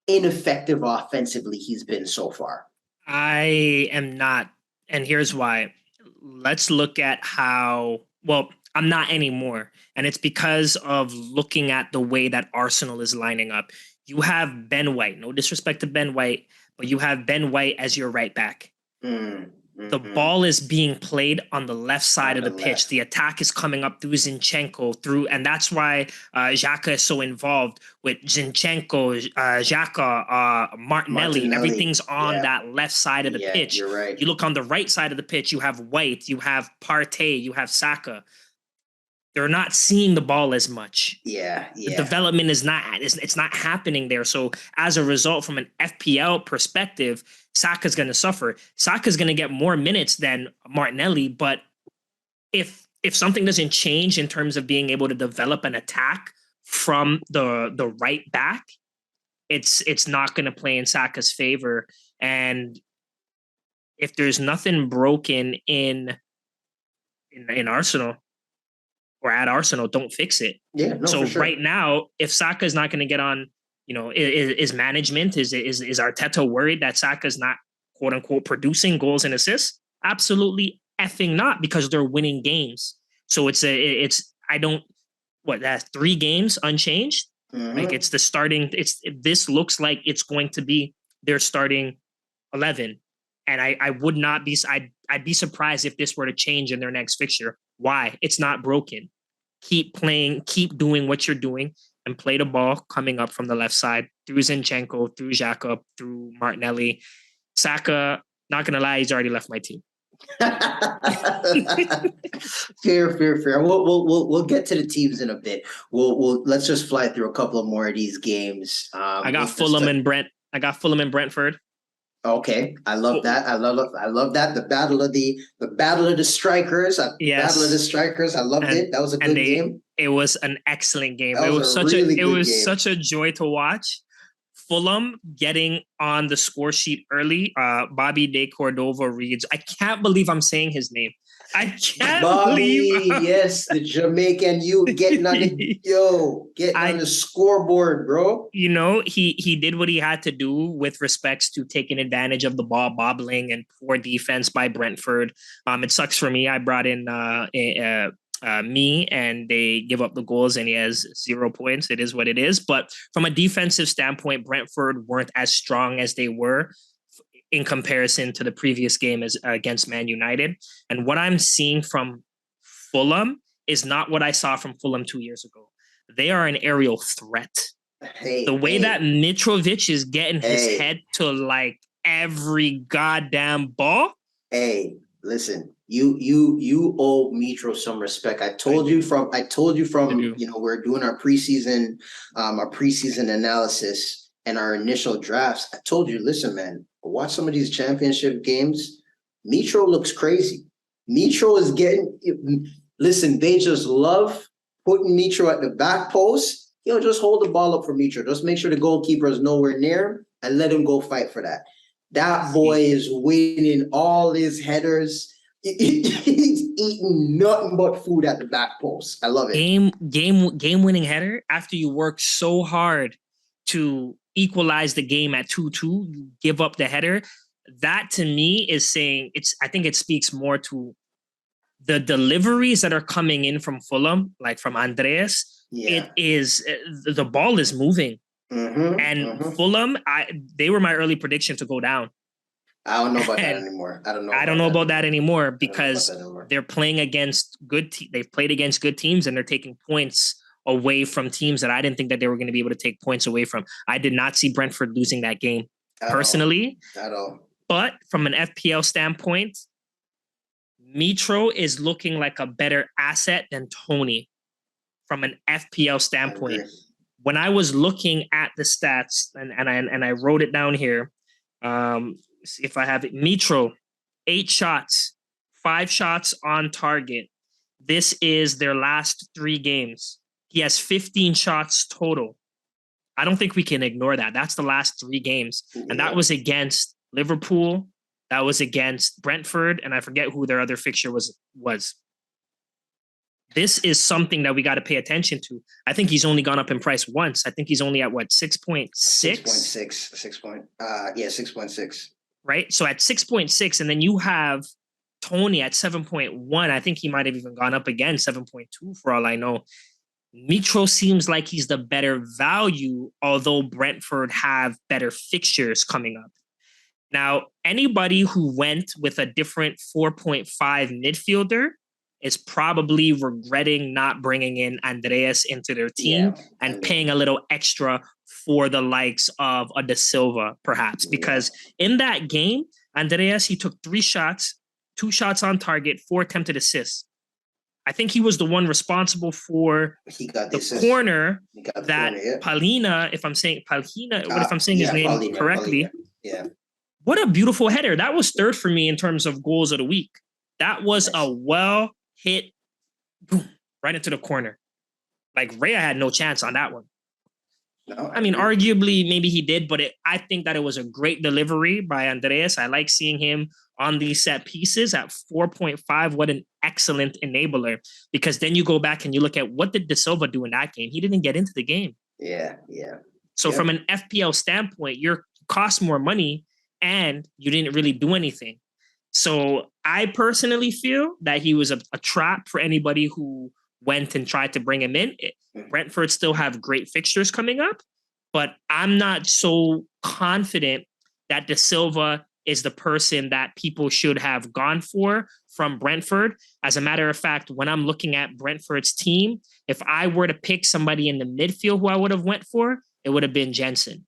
ineffective offensively he's been so far. I am not, and here's why. Let's look at I'm not anymore, and it's because of looking at the way that Arsenal is lining up. You have Ben White, no disrespect to Ben White, but you have Ben White as your right back. The ball is being played on the left side of the pitch. The attack is coming up through Zinchenko, and that's why Xhaka is so involved with Zinchenko, Xhaka, Martinelli. Everything's on that left side of the pitch. You're right. You look on the right side of the pitch, you have White, you have Partey, you have Saka. They're not seeing the ball as much. The development is it's not happening there. So as a result, from an FPL perspective, Saka's going to suffer. Saka's going to get more minutes than Martinelli, but if something doesn't change in terms of being able to develop an attack from the right back, it's not going to play in Saka's favor. And if there's nothing broken in Arsenal, or at Arsenal don't fix it. Yeah, no, so for sure. Right now, if Saka is not going to get on, is management, is Arteta worried that Saka is not quote unquote producing goals and assists? Absolutely effing not, because they're winning games. So that's 3 games unchanged. Like it's the starting. This looks like it's going to be their starting 11, and I would not be. I'd be surprised if this were to change in their next fixture. Why? It's not broken. Keep playing. Keep doing what you're doing, and play the ball coming up from the left side through Zinchenko, through Xhaka, through Martinelli. Saka, not gonna lie, he's already left my team. Fair. We'll get to the teams in a bit. Let's just fly through a couple of more of these games. I got Fulham and Brentford. Okay, I love that. I love that. The battle of the strikers. Yes. Battle of the strikers. I loved it. That was a good game. It was an excellent game. It was such a joy to watch. Fulham getting on the score sheet early. Bobby De Cordova reads. I can't believe I'm saying his name. I can't believe. Yes, the Jamaican getting on the scoreboard, bro. He did what he had to do with respects to taking advantage of the ball bobbling and poor defense by Brentford. It sucks for me. I brought in me, and they give up the goals, and he has 0 points. It is what it is. But from a defensive standpoint, Brentford weren't as strong as they were in comparison to the previous game against Man United. And what I'm seeing from Fulham is not what I saw from Fulham 2 years ago. They are an aerial threat. The way that Mitrovic is getting his head to like every goddamn ball. Hey, listen, you owe Mitro some respect. I told you from we're doing our preseason analysis and our initial drafts. I told you, listen, man, watch some of these championship games. Mitro looks crazy. Mitro is listen, they just love putting Mitro at the back post. Just hold the ball up for Mitro. Just make sure the goalkeeper is nowhere near and let him go fight for that. That boy is winning all his headers. He's eating nothing but food at the back post. I love it. Game winning header after you work so hard to equalize the game at 2-2, you give up the header. That to me is saying I think it speaks more to the deliveries that are coming in from Fulham, like from Andreas. Yeah. It is the ball is moving. Fulham, they were my early prediction to go down. I don't know about that anymore. I don't know about that anymore because they're playing against they've played against good teams, and they're taking points away from teams that I didn't think that they were going to be able to take points away from. I did not see Brentford losing that game personally. At all. But from an FPL standpoint, Mitro is looking like a better asset than Tony from an FPL standpoint. When I was looking at the stats and I wrote it down here, see if I have it. Mitro, 8 shots, 5 shots on target. This is their last 3 games. He has 15 shots total. I don't think we can ignore that. That's the last 3 games. And that was against Liverpool. That was against Brentford. And I forget who their other fixture was. This is something that we got to pay attention to. I think he's only gone up in price once. I think he's only at what, 6.6? 6.6. Right? So at 6.6, and then you have Tony at 7.1. I think he might have even gone up again, 7.2 for all I know. Mitro seems like he's the better value, although Brentford have better fixtures coming up. Now, anybody who went with a different 4.5 midfielder is probably regretting not bringing in Andreas into their team and paying a little extra for the likes of a De Silva, perhaps. Because in that game, Andreas, he took 3 shots, 2 shots on target, 4 attempted assists. I think he was the one responsible for the corner that Palina, if I'm saying his name correctly. Yeah. What a beautiful header. That was 3rd for me in terms of goals of the week. That was a well hit, boom, right into the corner. Like Rhea had no chance on that one. No, I mean, arguably, maybe he did, but I think that it was a great delivery by Andreas. I like seeing him on these set pieces at 4.5. What an excellent enabler. Because then you go back and you look at what did De Silva do in that game? He didn't get into the game. Yeah, yeah. So from an FPL standpoint, you're cost more money and you didn't really do anything. So I personally feel that he was a trap for anybody who went and tried to bring him in. Brentford still have great fixtures coming up, but I'm not so confident that De Silva is the person that people should have gone for from Brentford. As a matter of fact, when I'm looking at Brentford's team, if I were to pick somebody in the midfield who I would have went for, it would have been Jensen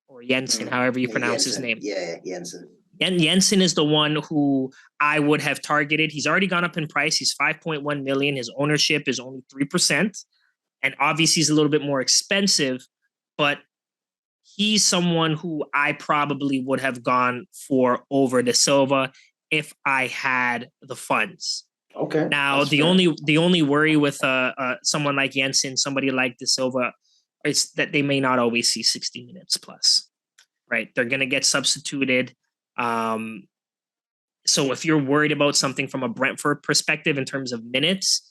or Jensen, however you pronounce his name. Yeah, Jensen. And Jensen is the one who I would have targeted. He's already gone up in price. He's 5.1 million. His ownership is only 3%. And obviously he's a little bit more expensive, but he's someone who I probably would have gone for over De Silva if I had the funds. Okay. Now the only worry with someone like Jensen, somebody like De Silva, is that they may not always see 60 minutes plus. Right? They're gonna get substituted. So if you're worried about something from a Brentford perspective in terms of minutes,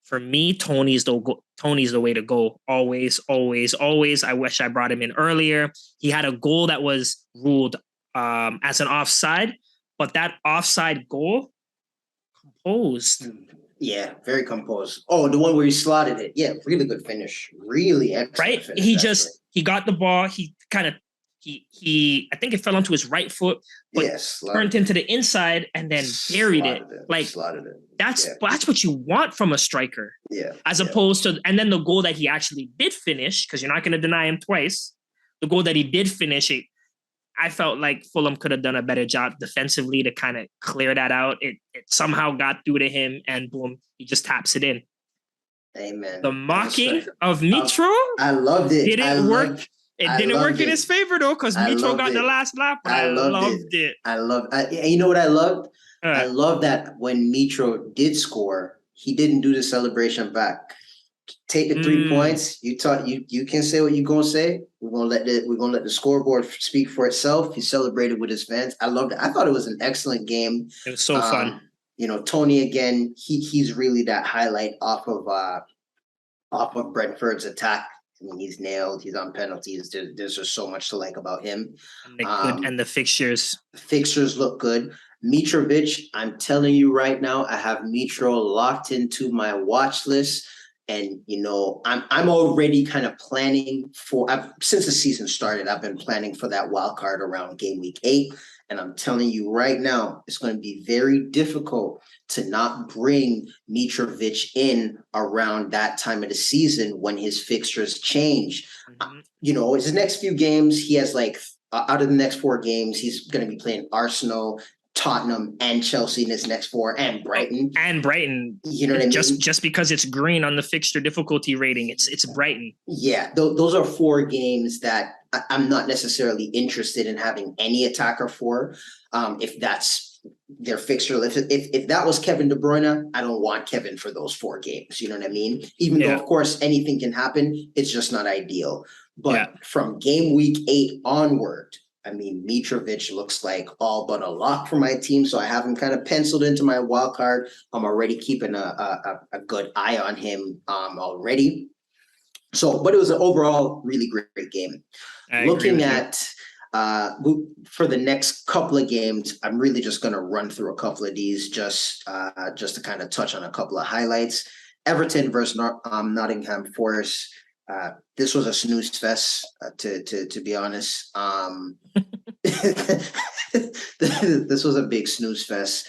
for me, Tony's the way to go. Always, always, always. I wish I brought him in earlier. He had a goal that was ruled as an offside, but that offside goal, composed. Yeah, very composed. Oh, the one where he slotted it. Yeah, really good finish. Really excellent. Right? Finish, he got the ball. He kind of I think it fell onto his right foot, but turned into the inside and then buried it. That's what you want from a striker. Yeah. As opposed to, and then the goal that he actually did finish, because you're not going to deny him twice. The goal that he did finish, I felt like Fulham could have done a better job defensively to kind of clear that out. It somehow got through to him, and boom, he just taps it in. Amen. The mocking of Mitro, I loved it. Didn't work. It didn't work in his favor though, because Mitro got the last laugh. But I loved it. You know what I loved? I love that when Mitro did score, he didn't do the celebration back. Take the 3 points. You can say what you're gonna say. We're gonna let the scoreboard speak for itself. He celebrated with his fans. I loved it. I thought it was an excellent game. It was so fun. Tony again. He's really that highlight off of Brentford's attack. I mean, he's nailed. He's on penalties. There's just so much to like about him. And the fixtures. The fixtures look good. Mitrovic, I'm telling you right now, I have Mitro locked into my watch list. And, I'm already kind of planning since the season started, I've been planning for that wild card around game week 8. And I'm telling you right now, it's going to be very difficult to not bring Mitrovic in around that time of the season when his fixtures change. Mm-hmm. His next few games, he has out of the next 4 games, he's going to be playing Arsenal, Tottenham, and Chelsea in his next 4, and Brighton. You know what I mean? Just because it's green on the fixture difficulty rating, it's Brighton. Yeah, those are 4 games that I'm not necessarily interested in having any attacker for. If that's their fixture, if that was Kevin De Bruyne, I don't want Kevin for those 4 games. You know what I mean? Even though, of course, anything can happen, it's just not ideal. But from game week 8 onward, I mean, Mitrovic looks like all but a lock for my team, so I have him kind of penciled into my wild card. I'm already keeping a good eye on him already. So, but it was an overall really great game. Looking at for the next couple of games, I'm really just going to run through a couple of these just to kind of touch on a couple of highlights. Everton versus Nottingham Forest. This was a snooze fest, to be honest. This was a big snooze fest.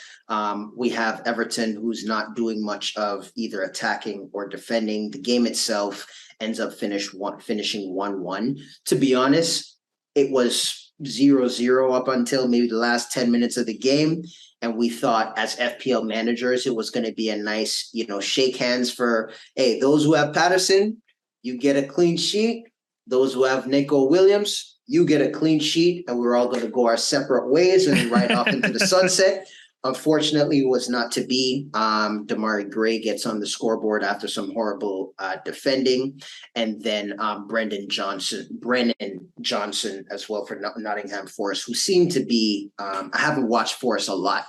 We have Everton, who's not doing much of either attacking or defending. The game itself ends up finishing 1-1. To be honest, it was 0-0 up until maybe the last 10 minutes of the game. And we thought as FPL managers, it was going to be a nice, shake hands for, hey, those who have Patterson, you get a clean sheet. Those who have Nico Williams, you get a clean sheet, and we're all going to go our separate ways and ride off into the sunset. unfortunately was not to be. Damari Gray gets on the scoreboard after some horrible defending, and then Brennan Johnson as well for Nottingham Forest, who seemed to be. I haven't watched Forest a lot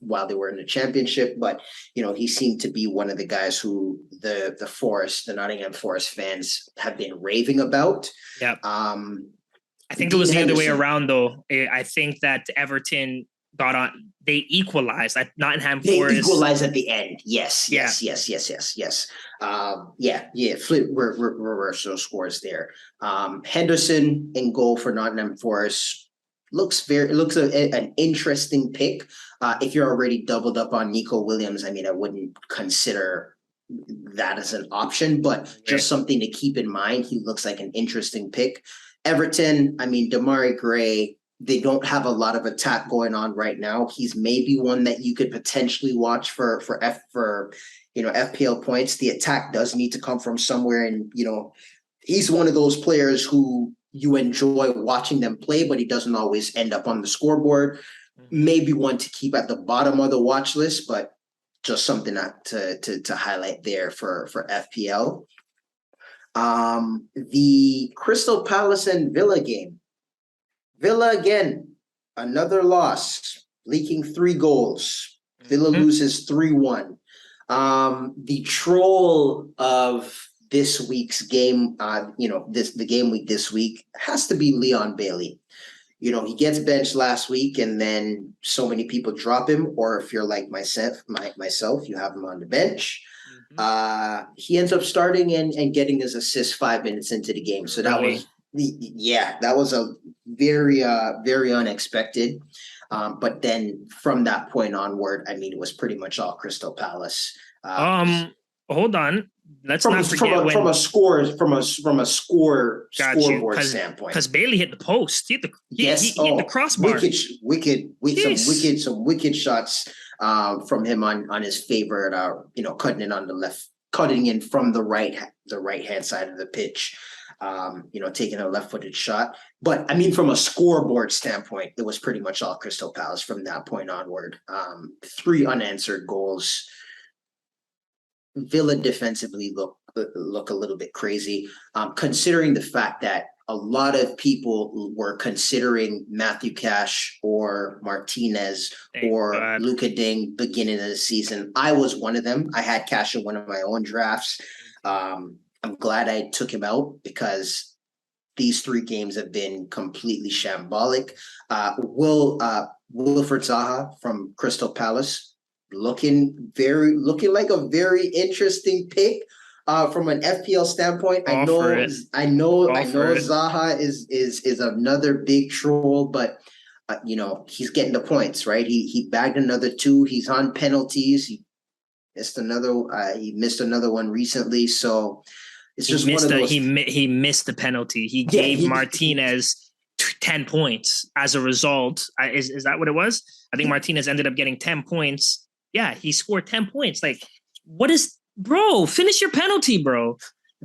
while they were in the championship, but he seemed to be one of the guys who the Nottingham Forest fans have been raving about. Yeah. I think it was the other way around, though. I think that Everton got on. They equalized at Nottingham Forest. They equalized at the end. Yes. Flip reversal scores there. Henderson in goal for Nottingham Forest looks an interesting pick. If you're already doubled up on Nico Williams, I mean, I wouldn't consider that as an option, but just something to keep in mind. He looks like an interesting pick. Everton, I mean, Damari Gray, they don't have a lot of attack going on right now. He's maybe one that you could potentially watch for FPL points. The attack does need to come from somewhere, and he's one of those players who you enjoy watching them play, but he doesn't always end up on the scoreboard. Maybe one to keep at the bottom of the watch list, but just something to highlight there for FPL. The Crystal Palace and Villa game. Villa again, another loss, leaking 3 goals. Villa loses 3-1. The troll of this week's game, the game week this week has to be Leon Bailey. He gets benched last week, and then so many people drop him. Or if you're like myself, you have him on the bench. He ends up starting and getting his assist 5 minutes into the game. So that was a very very unexpected. But then from that point onward, I mean, it was pretty much all Crystal Palace. Hold on. Let's not forget from a scoreboard standpoint. Because Bailey hit the post. He hit the crossbar. Some wicked shots from him on his favorite, cutting in from the right hand side of the pitch. Taking a left-footed shot. But I mean, from a scoreboard standpoint, it was pretty much all Crystal Palace from that point onward. 3 unanswered goals. Villa defensively look a little bit crazy, considering the fact that a lot of people were considering Matthew Cash or Martinez or Luka Ding beginning of the season. I was one of them. I had Cash in one of my own drafts. I'm glad I took him out because these 3 games have been completely shambolic. Wilfried Zaha from Crystal Palace looking like a very interesting pick from an FPL standpoint. I know Zaha is another big troll, but he's getting the points, right? He bagged another 2. He's on penalties. He missed another one recently, so it's just one of those. He missed the penalty. He gave Martinez 10 points as a result. Is that what it was? I think Martinez ended up getting 10 points. Yeah, he scored 10 points. Like, bro, finish your penalty, bro.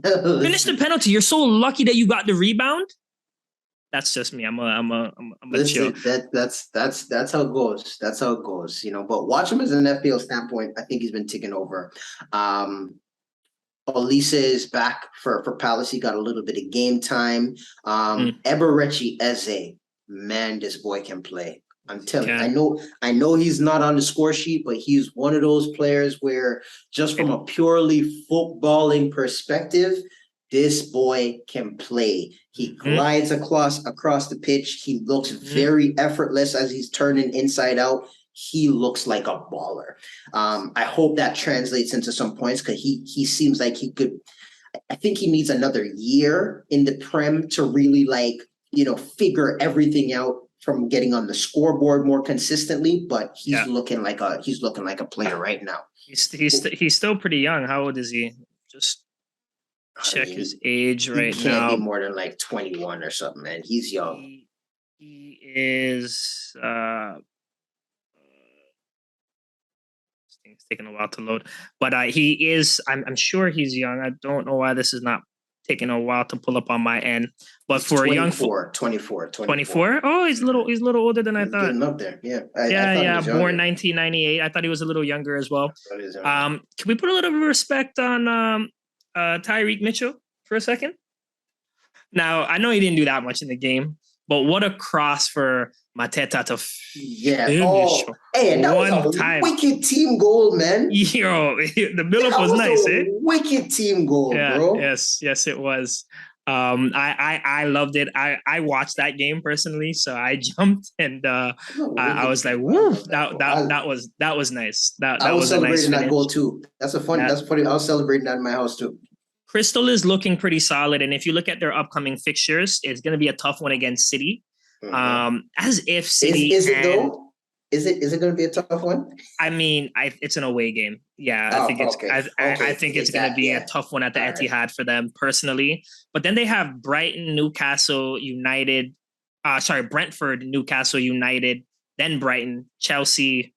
Finish the penalty. You're so lucky that you got the rebound. That's just me. I'm a chill. That's how it goes. That's how it goes. But watch him as an FPL standpoint. I think he's been ticking over. Olise is back for Palace. He got a little bit of game time. Eberechi Eze, man, this boy can play. I'm telling you, I know he's not on the score sheet, but he's one of those players where just from a purely footballing perspective, this boy can play. He glides across the pitch. He looks very effortless as he's turning inside out. He looks like a baller. I hope that translates into some points because he seems like he could. I think he needs another year in the Prem to really figure everything out from getting on the scoreboard more consistently, but he's looking like a player right now. He's still pretty young. How old is he? Just check his age right now. He can't be more than 21 or something, man. He's young. He is it's taking a while to load. But he is, I'm sure he's young. I don't know why this is not taking a while to pull up on my end. But He's for a young 24. Oh, he's a little older than I He's thought. getting up there. Yeah. I thought Yeah. he was Born younger. 1998. I thought he was a little younger as well. I thought he was younger. Can we put a little bit of respect on Tyreek Mitchell for a second? Now, I know he didn't do that much in the game, but what a cross for Mateta to finish and that was a wicked team goal, man. Yo, the build-up was nice, eh? Wicked team goal, bro. Yes, it was. I loved it. I watched that game personally, so I jumped and I was like, "Woo!" That was nice. That was celebrating a nice that goal too. That's funny. I was celebrating that in my house too. Crystal is looking pretty solid, and if you look at their upcoming fixtures, it's going to be a tough one against City. As if City is it though? Is it going to be a tough one? I mean, it's an away game. Yeah, I think it's. I think it's going to be a tough one at the Etihad for them personally. But then they have Brighton, Newcastle United. Brentford, Newcastle United, then Brighton, Chelsea.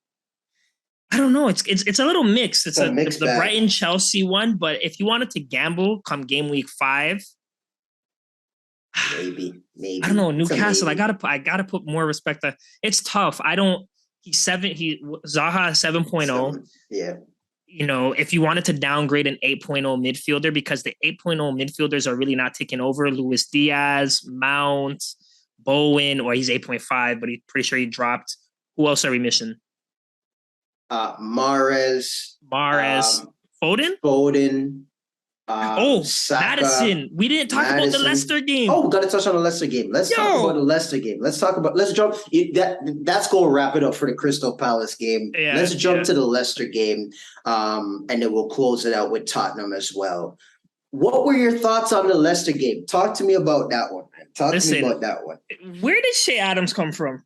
I don't know. It's a little mixed. It's the Brighton Chelsea one, but if you wanted to gamble come game week 5, maybe I don't know. Newcastle. I gotta put more respect. It's tough. Zaha 7.0. Yeah. You know, if you wanted to downgrade an 8.0 midfielder, because the 8.0 midfielders are really not taking over. Luis Diaz, Mount, Bowen, or he's 8.5, but he's pretty sure he dropped. Who else are we missing? Mahrez, Foden. Saka, Madison. We didn't talk about the Leicester game. Oh, we got to touch on the Leicester game. Let's talk about the Leicester game. Let's jump. That's going to wrap it up for the Crystal Palace game. Yeah, let's jump to the Leicester game, and then we'll close it out with Tottenham as well. What were your thoughts on the Leicester game? Talk to me about that one. Where did Shea Adams come from?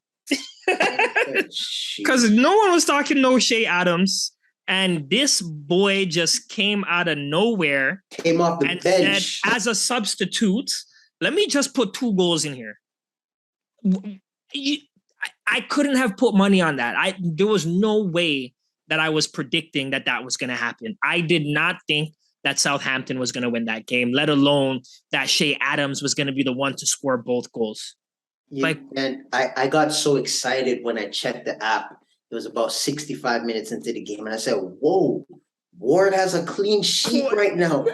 Because no one was talking no Shea Adams, and this boy just came out of nowhere, came off the bench said, as a substitute, let me just put 2 goals in here. I couldn't have put money on that. There was no way that I was predicting that was going to happen. I did not think that Southampton was going to win that game, let alone that Shea Adams was going to be the one to score both goals. And I got so excited when I checked the app. It was about 65 minutes into the game, and I said, "Whoa, Ward has a clean sheet right now."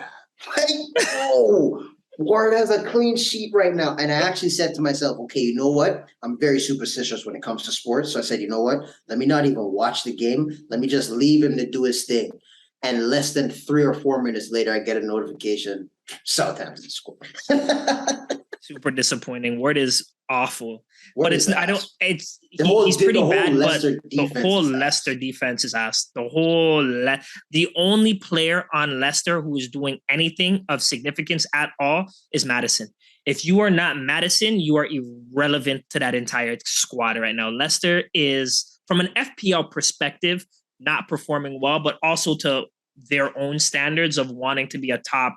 Ward has a clean sheet right now. And I actually said to myself, okay, you know what? I'm very superstitious when it comes to sports. So I said, you know what? Let me not even watch the game. Let me just leave him to do his thing. And less than 3 or 4 minutes later, I get a notification, Southampton scored. Super disappointing. Word is awful. Word but is it's ass. I don't it's he's pretty bad, but the whole Leicester defense is ass. The only player on Leicester who is doing anything of significance at all is Maddison. If you are not Maddison, you are irrelevant to that entire squad right now. Leicester is, from an FPL perspective, not performing well, but also to their own standards of wanting to be a top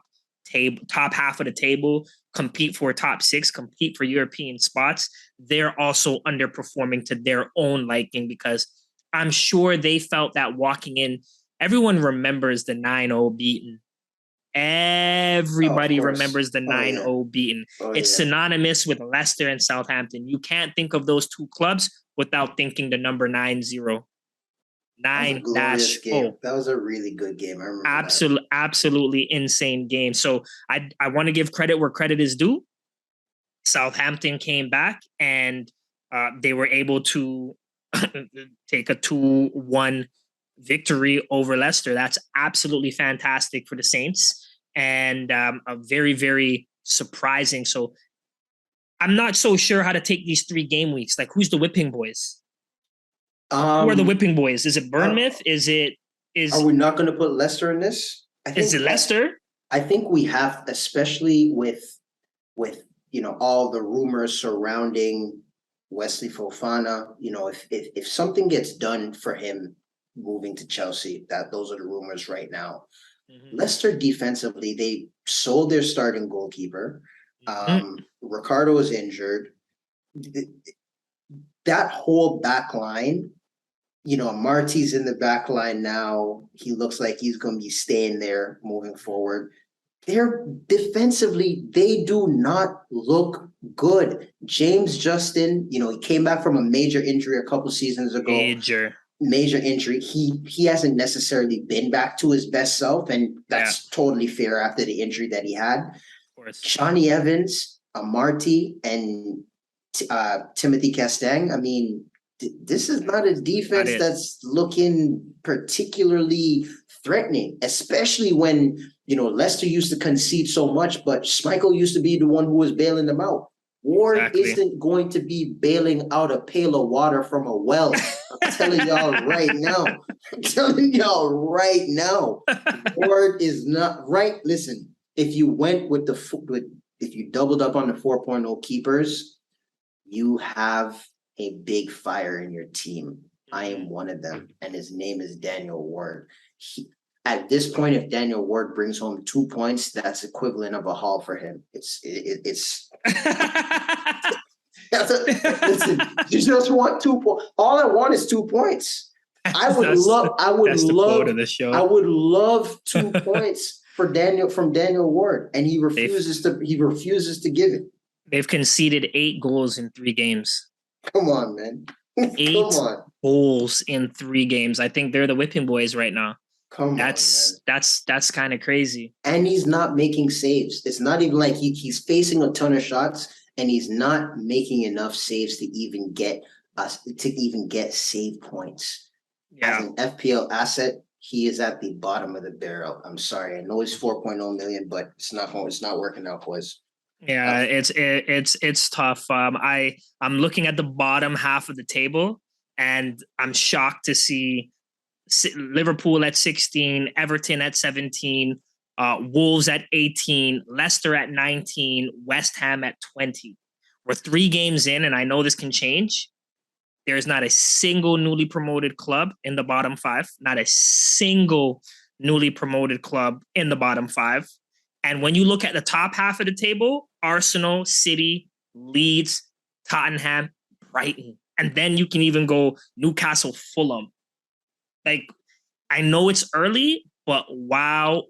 half of the table, compete for top 6, compete for European spots. They're also underperforming to their own liking, because I'm sure they felt that walking in, everyone remembers the 9-0 beaten. Everybody remembers the 9-0 beaten. It's synonymous with Leicester and Southampton. You can't think of those two clubs without thinking the number 9-0. 9-0. That was a really good game. I remember absolutely insane game. So I want to give credit where credit is due. Southampton came back and they were able to take a 2-1 victory over Leicester. That's absolutely fantastic for the Saints, and a very, very surprising. So I'm not so sure how to take these 3 game weeks. Like, who's the whipping boys? Who are the whipping boys? Is it Bournemouth? Are we not going to put Leicester in this? Is it Leicester? I think we have, especially with all the rumors surrounding Wesley Fofana. If something gets done for him moving to Chelsea, those are the rumors right now. Mm-hmm. Leicester defensively, they sold their starting goalkeeper. Ricardo is injured. That whole back line, Marty's in the back line now. He looks like he's going to be staying there moving forward. they're defensively, they do not look good. James Justin, he came back from a major injury a couple seasons ago. Major injury. He hasn't necessarily been back to his best self, and that's totally fair after the injury that he had. Of course. Shawnee Evans, Amarty, and Timothy Castang. I mean, this is not a defense that's looking particularly threatening, especially when Leicester used to concede so much, but Schmeichel used to be the one who was bailing them out. Ward isn't going to be bailing out a pail of water from a well. I'm telling y'all right now. Ward is not right. Listen, if you went if you doubled up on the 4.0 keepers, you have a big fire in your team. I am one of them, and his name is Daniel Ward. At this point, if Daniel Ward brings home 2 points, that's equivalent of a haul for him. It's listen, you just want 2 points. All I want is 2 points. I would love 2 points from Daniel Ward, and he refuses to give it. They've conceded 8 goals in 3 games. Come on, man. 8 goals in 3 games. I think they're the whipping boys right now. That's kind of crazy. And he's not making saves. It's not even like he's facing a ton of shots, and he's not making enough saves to even get save points. Yeah. As an FPL asset, he is at the bottom of the barrel. I'm sorry. I know he's 4.0 million, but it's not working out, boys. Yeah, it's tough. I'm looking at the bottom half of the table, and I'm shocked to see Liverpool at 16, Everton at 17, Wolves at 18, Leicester at 19, West Ham at 20. We're 3 games in, and I know this can change. There's not a single newly promoted club in the bottom 5. Not a single newly promoted club in the bottom 5. And when you look at the top half of the table, Arsenal, City, Leeds, Tottenham, Brighton. And then you can even go Newcastle, Fulham. Like, I know it's early, but wow.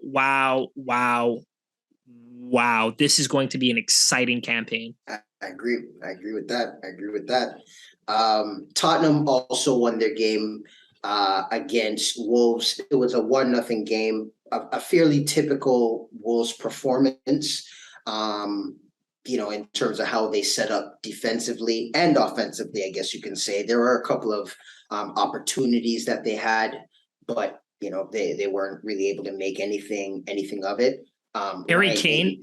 This is going to be an exciting campaign. I agree with that. Tottenham also won their game against Wolves. It was a 1-0 game, a fairly typical Wolves performance, in terms of how they set up defensively and offensively, I guess you can say. There were a couple of opportunities that they had, but they weren't really able to make anything of it. Harry Kane,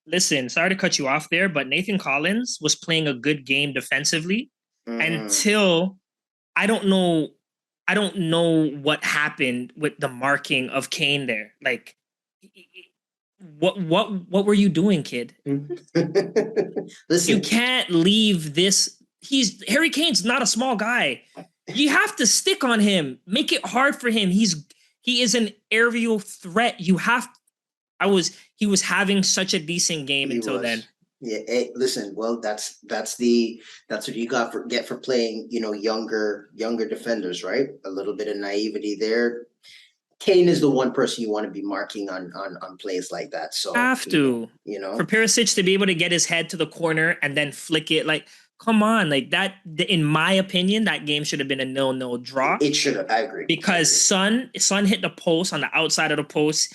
listen, sorry to cut you off there, but Nathan Collins was playing a good game defensively until I don't know what happened with the marking of Kane there. Like, what were you doing, kid? Listen, you can't leave this. Harry Kane's not a small guy. You have to stick on him. Make it hard for him. He is an aerial threat. He was having such a decent game until then. Yeah, hey, listen. Well, that's what you get for playing, younger defenders, right? A little bit of naivety there. Kane is the one person you want to be marking on plays like that. So have to, for Perisic to be able to get his head to the corner and then flick it. Like, come on, like that. In my opinion, that game should have been a 0-0 draw. It should have. I agree. Because Son hit the post on the outside of the post.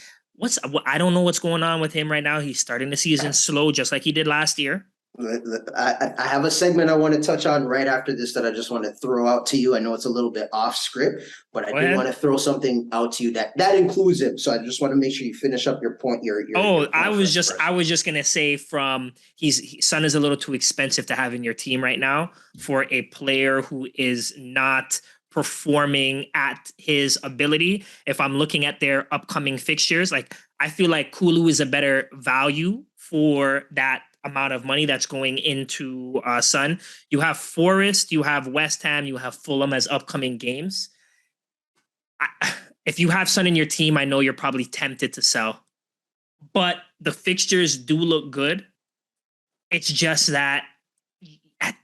I don't know what's going on with him right now. He's starting the season slow, just like he did last year. I have a segment I want to touch on right after this that I just want to throw out to you. I know it's a little bit off script, but I do want to throw something out to you that includes him. So I just want to make sure you finish up your point. I was just gonna say Son is a little too expensive to have in your team right now for a player who is not performing at his ability. If I'm looking at their upcoming fixtures, like I feel like Kulu is a better value for that amount of money that's going into Son. You have Forest, you have West Ham, you have Fulham as upcoming games. If you have Son in your team, I know you're probably tempted to sell, but the fixtures do look good. It's just that at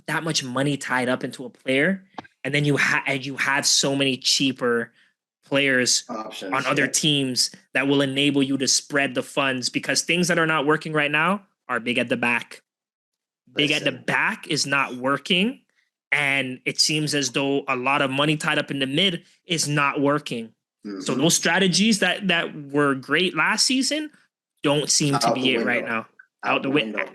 that much money tied up into a player, and then you have so many cheaper players Options, on other yeah. teams that will enable you to spread the funds, because things that are not working right now are big at the back. Big at the Listen. back is not working. And it seems as though a lot of money tied up in the mid is not working. So those strategies that were great last season don't seem to Out the be it right window. now. Out the window.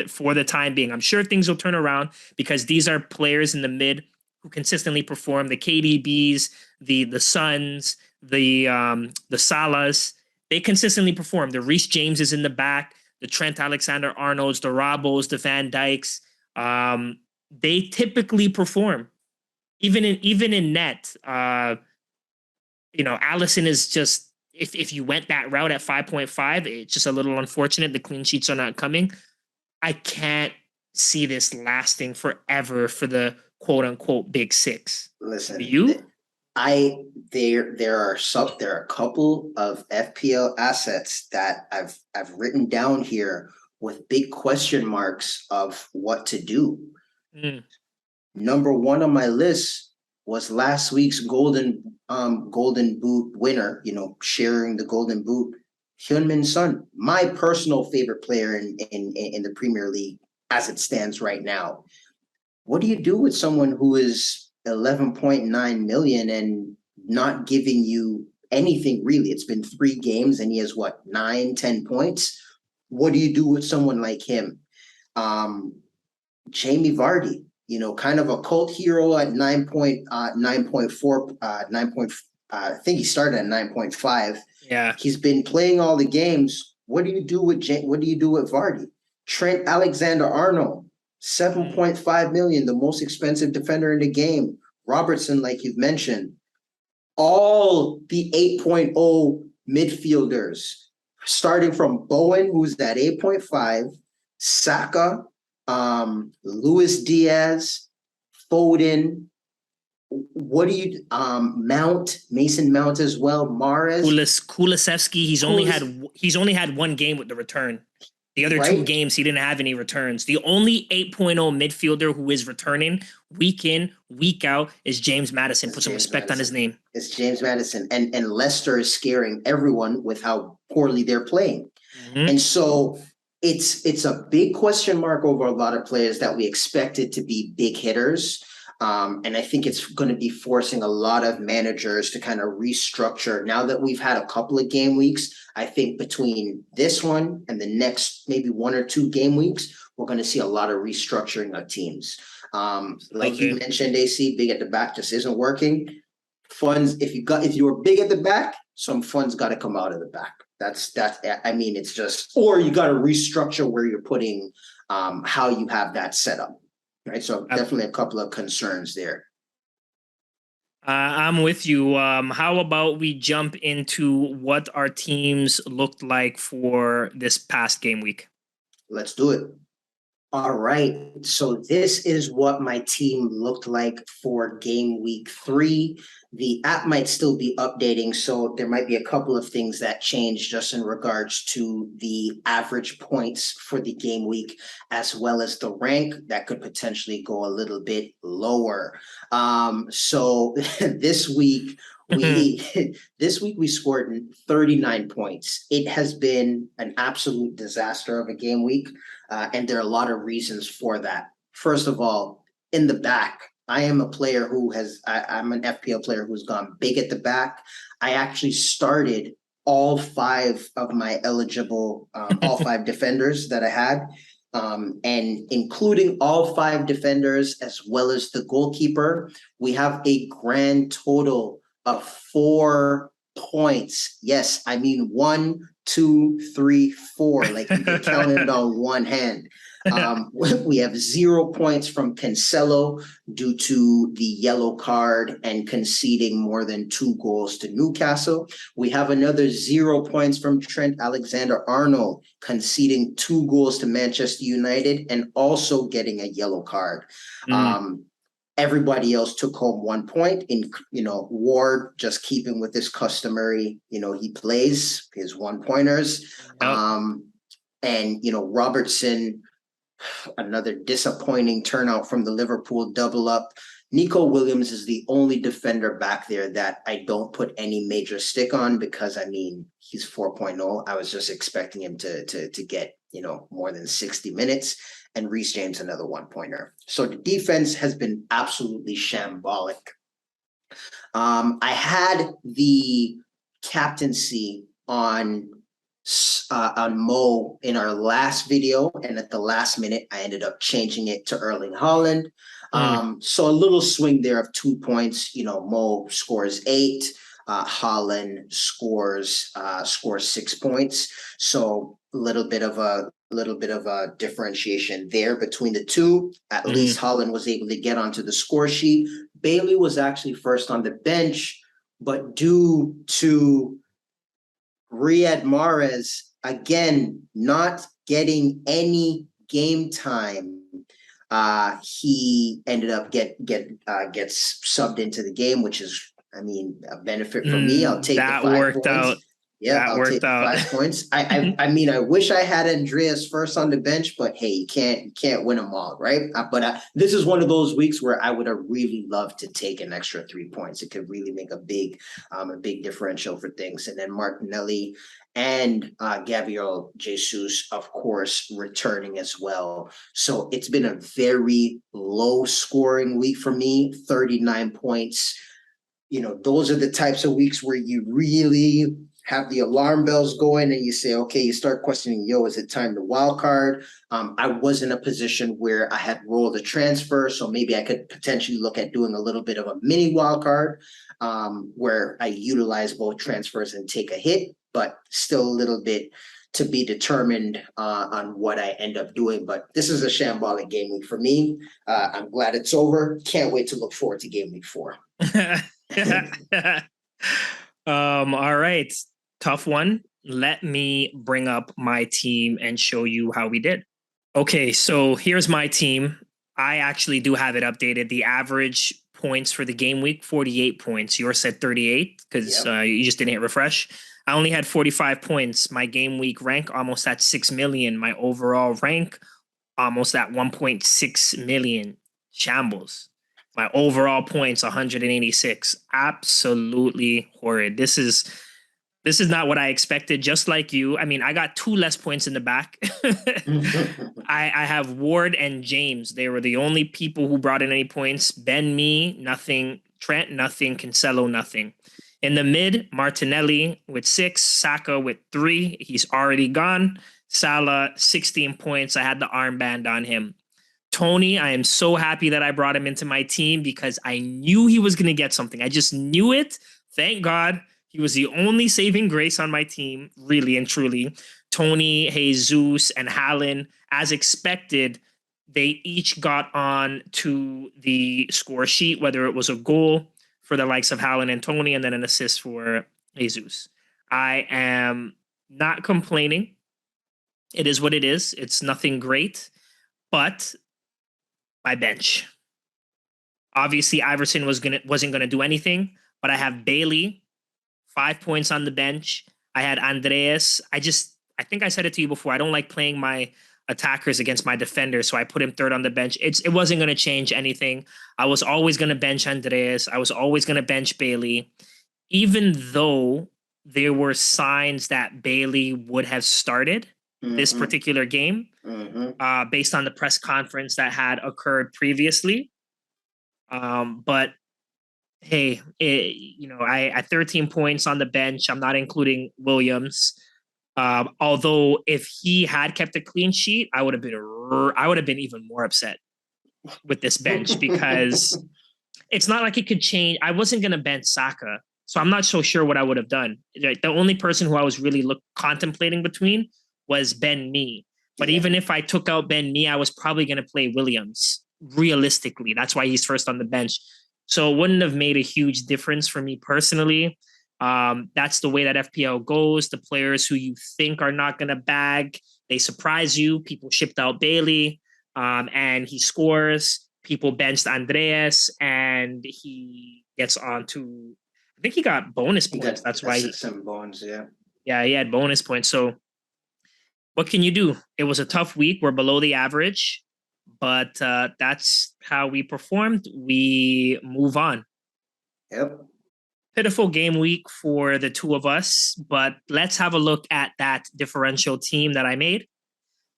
For the time being. I'm sure things will turn around because these are players in the mid who consistently perform. The KDBs, the Suns, the Salas, they consistently perform. The Reece James is in the back, the Trent Alexander-Arnolds, the Robos, the Van Dykes. They typically perform. Even in net, Allison is just, if you went that route at 5.5, it's just a little unfortunate. The clean sheets are not coming. I can't see this lasting forever for the quote unquote big six. Listen, Do you? there are a couple of FPL assets that I've written down here with big question marks of what to do. Number one on my list was last week's golden boot winner, sharing the golden boot, Heung-min Son, my personal favorite player in the Premier League as it stands right now. What do you do with someone who is 11.9 million and not giving you anything really? It's been 3 games and he has 9-10 points. What do you do with someone like him? Jamie Vardy, kind of a cult hero at 9.4, I think he started at 9.5. Yeah. He's been playing all the games. What do you do with Vardy? Trent Alexander-Arnold, 7.5 million, the most expensive defender in the game. Robertson, like you've mentioned. All the 8.0 midfielders, starting from Bowen, who's at 8.5, Saka, Luis Diaz, Foden. What do you Mason Mount as well, Mahrez, Kulusevski? He's only had 1 game with the return. The other 2 games he didn't have any returns. The only 8.0 midfielder who is returning week in, week out is James Maddison. Put some respect on his name. It's James Maddison, and Leicester is scaring everyone with how poorly they're playing, and so it's a big question mark over a lot of players that we expected to be big hitters. And I think it's going to be forcing a lot of managers to kind of restructure. Now that we've had a couple of game weeks, I think between this one and the next maybe 1 or 2 game weeks, we're going to see a lot of restructuring of teams. Like you mentioned, AC, big at the back just isn't working. Funds, if you were big at the back, some funds got to come out of the back. It's just, or you got to restructure where you're putting how you have that set up. Right, so definitely a couple of concerns there. I'm with you. How about we jump into what our teams looked like for this past game week? Let's do it. All right, so this is what my team looked like for game week 3. The app might still be updating, so there might be a couple of things that change just in regards to the average points for the game week, as well as the rank that could potentially go a little bit lower. So this week we scored 39 points. It has been an absolute disaster of a game week. And there are a lot of reasons for that. First of all, in the back, I am a player I'm an FPL player who's gone big at the back. I actually started all 5 of my eligible, all 5 defenders that I had, and including all 5 defenders as well as the goalkeeper, we have a grand total of 4 points. Yes, I mean 1, 2, 3, 4. Like you can count it on one hand. We have 0 points from Cancelo due to the yellow card and conceding more than 2 goals to Newcastle. We have another 0 points from Trent Alexander-Arnold conceding 2 goals to Manchester United and also getting a yellow card. Everybody else took home 1 point. Ward just keeping with his customary, he plays his 1-pointers. And Robertson, another disappointing turnout from the Liverpool double up. Nico Williams is the only defender back there that I don't put any major stick on because I mean he's 4.0. I was just expecting him to get more than 60 minutes, and Reece James another 1-pointer. So the defense has been absolutely shambolic. I had the captaincy on Mo in our last video, and at the last minute I ended up changing it to Erling Haaland. So a little swing there of 2 points. Mo scores 8, Haaland scores 6 points. So a little bit of a differentiation there between the two. At least Haaland was able to get onto the score sheet. Bailey was actually first on the bench, but due to Riyad Mahrez again not getting any game time, he ended up gets subbed into the game, which is, I mean, a benefit for me. I'll take that the 5 worked points. out. Yeah, I'll take the 5 points. I mean, I wish I had Andreas first on the bench, but hey, you can't win them all, right? But this is one of those weeks where I would have really loved to take an extra 3 points. It could really make a big differential for things. And then Martinelli and Gabriel Jesus, of course, returning as well. So it's been a very low scoring week for me, 39 points. Those are the types of weeks where you really have the alarm bells going and you say, okay, you start questioning, is it time to wild card? I was in a position where I had rolled a transfer, so maybe I could potentially look at doing a little bit of a mini wild card where I utilize both transfers and take a hit, but still a little bit to be determined on what I end up doing. But this is a shambolic game week for me. I'm glad it's over. Can't wait to look forward to game week 4. All right. Tough one. Let me bring up my team and show you how we did. Okay, so here's my team. I actually do have it updated. The average points for the game week, 48 points. Yours said 38 because you just didn't hit refresh. I only had 45 points. My game week rank almost at 6 million. My overall rank almost at 1.6 million. Shambles. My overall points 186. Absolutely horrid. This is not what I expected. Just like you, I mean, I got 2 less points in the back. I have Ward and James. They were the only people who brought in any points. Ben, me, nothing. Trent, nothing. Cancelo, nothing. In the mid, Martinelli with 6, Saka with 3. He's already gone. Salah, 16 points. I had the armband on him. Tony, I am so happy that I brought him into my team because I knew he was going to get something. I just knew it. Thank God. He was the only saving grace on my team, really and truly. Tony, Jesus, and Haaland, as expected, they each got on to the score sheet, whether it was a goal for the likes of Haaland and Tony, and then an assist for Jesus. I am not complaining. It is what it is. It's nothing great, but my bench. Obviously, Iverson wasn't gonna do anything, but I have Bailey, 5 points on the bench. I had Andreas. I think I said it to you before. I don't like playing my attackers against my defenders, so I put him third on the bench. It wasn't going to change anything. I was always going to bench Andreas. I was always going to bench Bailey, even though there were signs that Bailey would have started this particular game based on the press conference that had occurred previously. But hey, I 13 points on the bench. I'm not including Williams. Although if he had kept a clean sheet, I would have been even more upset with this bench because it's not like it could change. I wasn't going to bench Saka, so I'm not so sure what I would have done. The only person who I was really contemplating between was Ben Mee. But even if I took out Ben Mee, I was probably going to play Williams. Realistically, that's why he's first on the bench. So it wouldn't have made a huge difference for me personally. That's the way that FPL goes. The players who you think are not going to bag, they surprise you. People shipped out Bailey and he scores. People benched Andreas and he gets on to, I think he got bonus points. That's why some bones, yeah, he had bonus points. So what can you do? It was a tough week. We're below the average. But that's how we performed. We move on. Yep. Pitiful game week for the two of us, but let's have a look at that differential team that I made.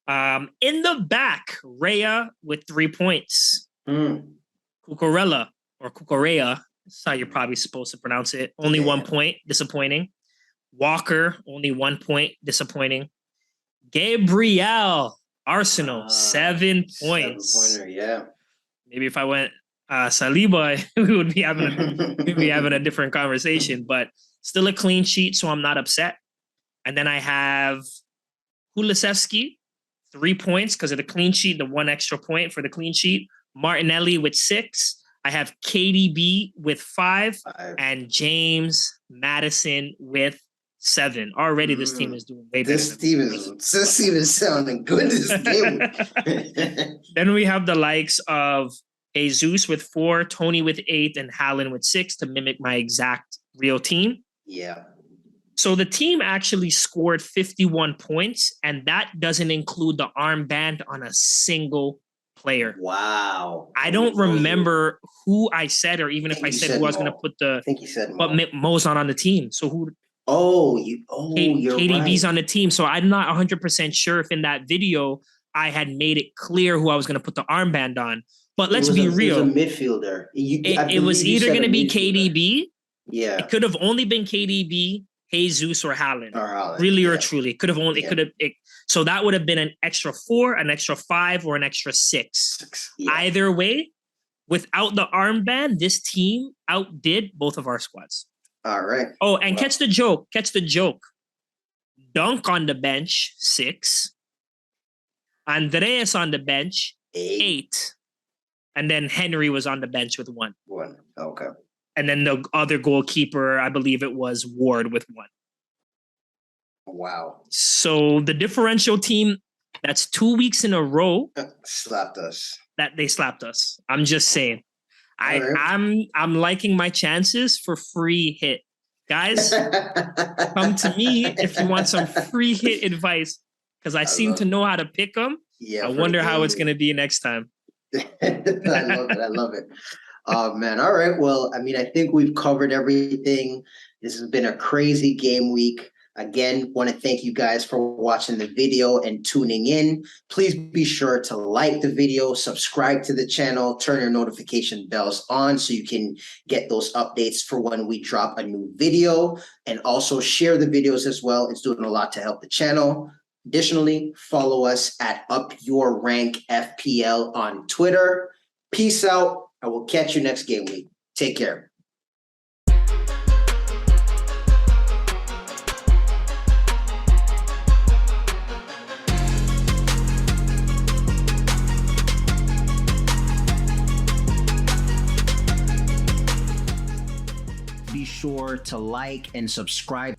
In the back, Rhea with 3 points. Cucurella or Cucurella, that's how you're probably supposed to pronounce it. Only 1 point, disappointing. Walker, only 1 point, disappointing. Gabriel, Arsenal, 7 points. 7-pointer, yeah. Maybe if I went Saliba, we would be having a different conversation, but still a clean sheet, so I'm not upset. And then I have Kulusevski, 3 points because of the clean sheet, the 1 extra point for the clean sheet. Martinelli with 6. I have KDB with 5 and James Madison with 7. Already this team is doing way better. This team is sounding good this game. Then we have the likes of Jesus with 4, Tony with 8, and Haaland with 6 to mimic my exact real team. Yeah. So the team actually scored 51 points, and that doesn't include the armband on a single player. Wow. I don't remember who I said, or even if I said who I was going to put I think you said Mo. But Mo's not on the team. So who? You're KDB's right. on the team. So I'm not 100% sure if in that video I had made it clear who I was going to put the armband on. But let's be real. It was a midfielder. It was either going to be KDB. Yeah. It could have only been KDB, Jesus, or Haaland. Really or truly. It could have only, so that would have been an extra 4, an extra 5, or an extra 6. Yeah. Either way, without the armband, this team outdid both of our squads. All right. Oh, and catch the joke. Dunk on the bench, 6. Andreas on the bench, 8. And then Henry was on the bench with 1. 1. Okay. And then the other goalkeeper, I believe it was Ward with 1. Wow. So the differential team, that's 2 weeks in a row. Slapped us. That they slapped us. I'm just saying. I'm liking my chances for free hit. Guys, come to me if you want some free hit advice, because I seem to know how to pick them. Yeah, I wonder how it's going to be next time. I love it. Oh, man. All right. Well, I mean, I think we've covered everything. This has been a crazy game week. Again, want to thank you guys for watching the video and tuning in. Please be sure to like the video, subscribe to the channel, turn your notification bells on so you can get those updates for when we drop a new video, and also share the videos as well. It's doing a lot to help the channel. Additionally, follow us at Up Your Rank FPL on Twitter. Peace out. I will catch you next game week. Take care. Be sure to like and subscribe.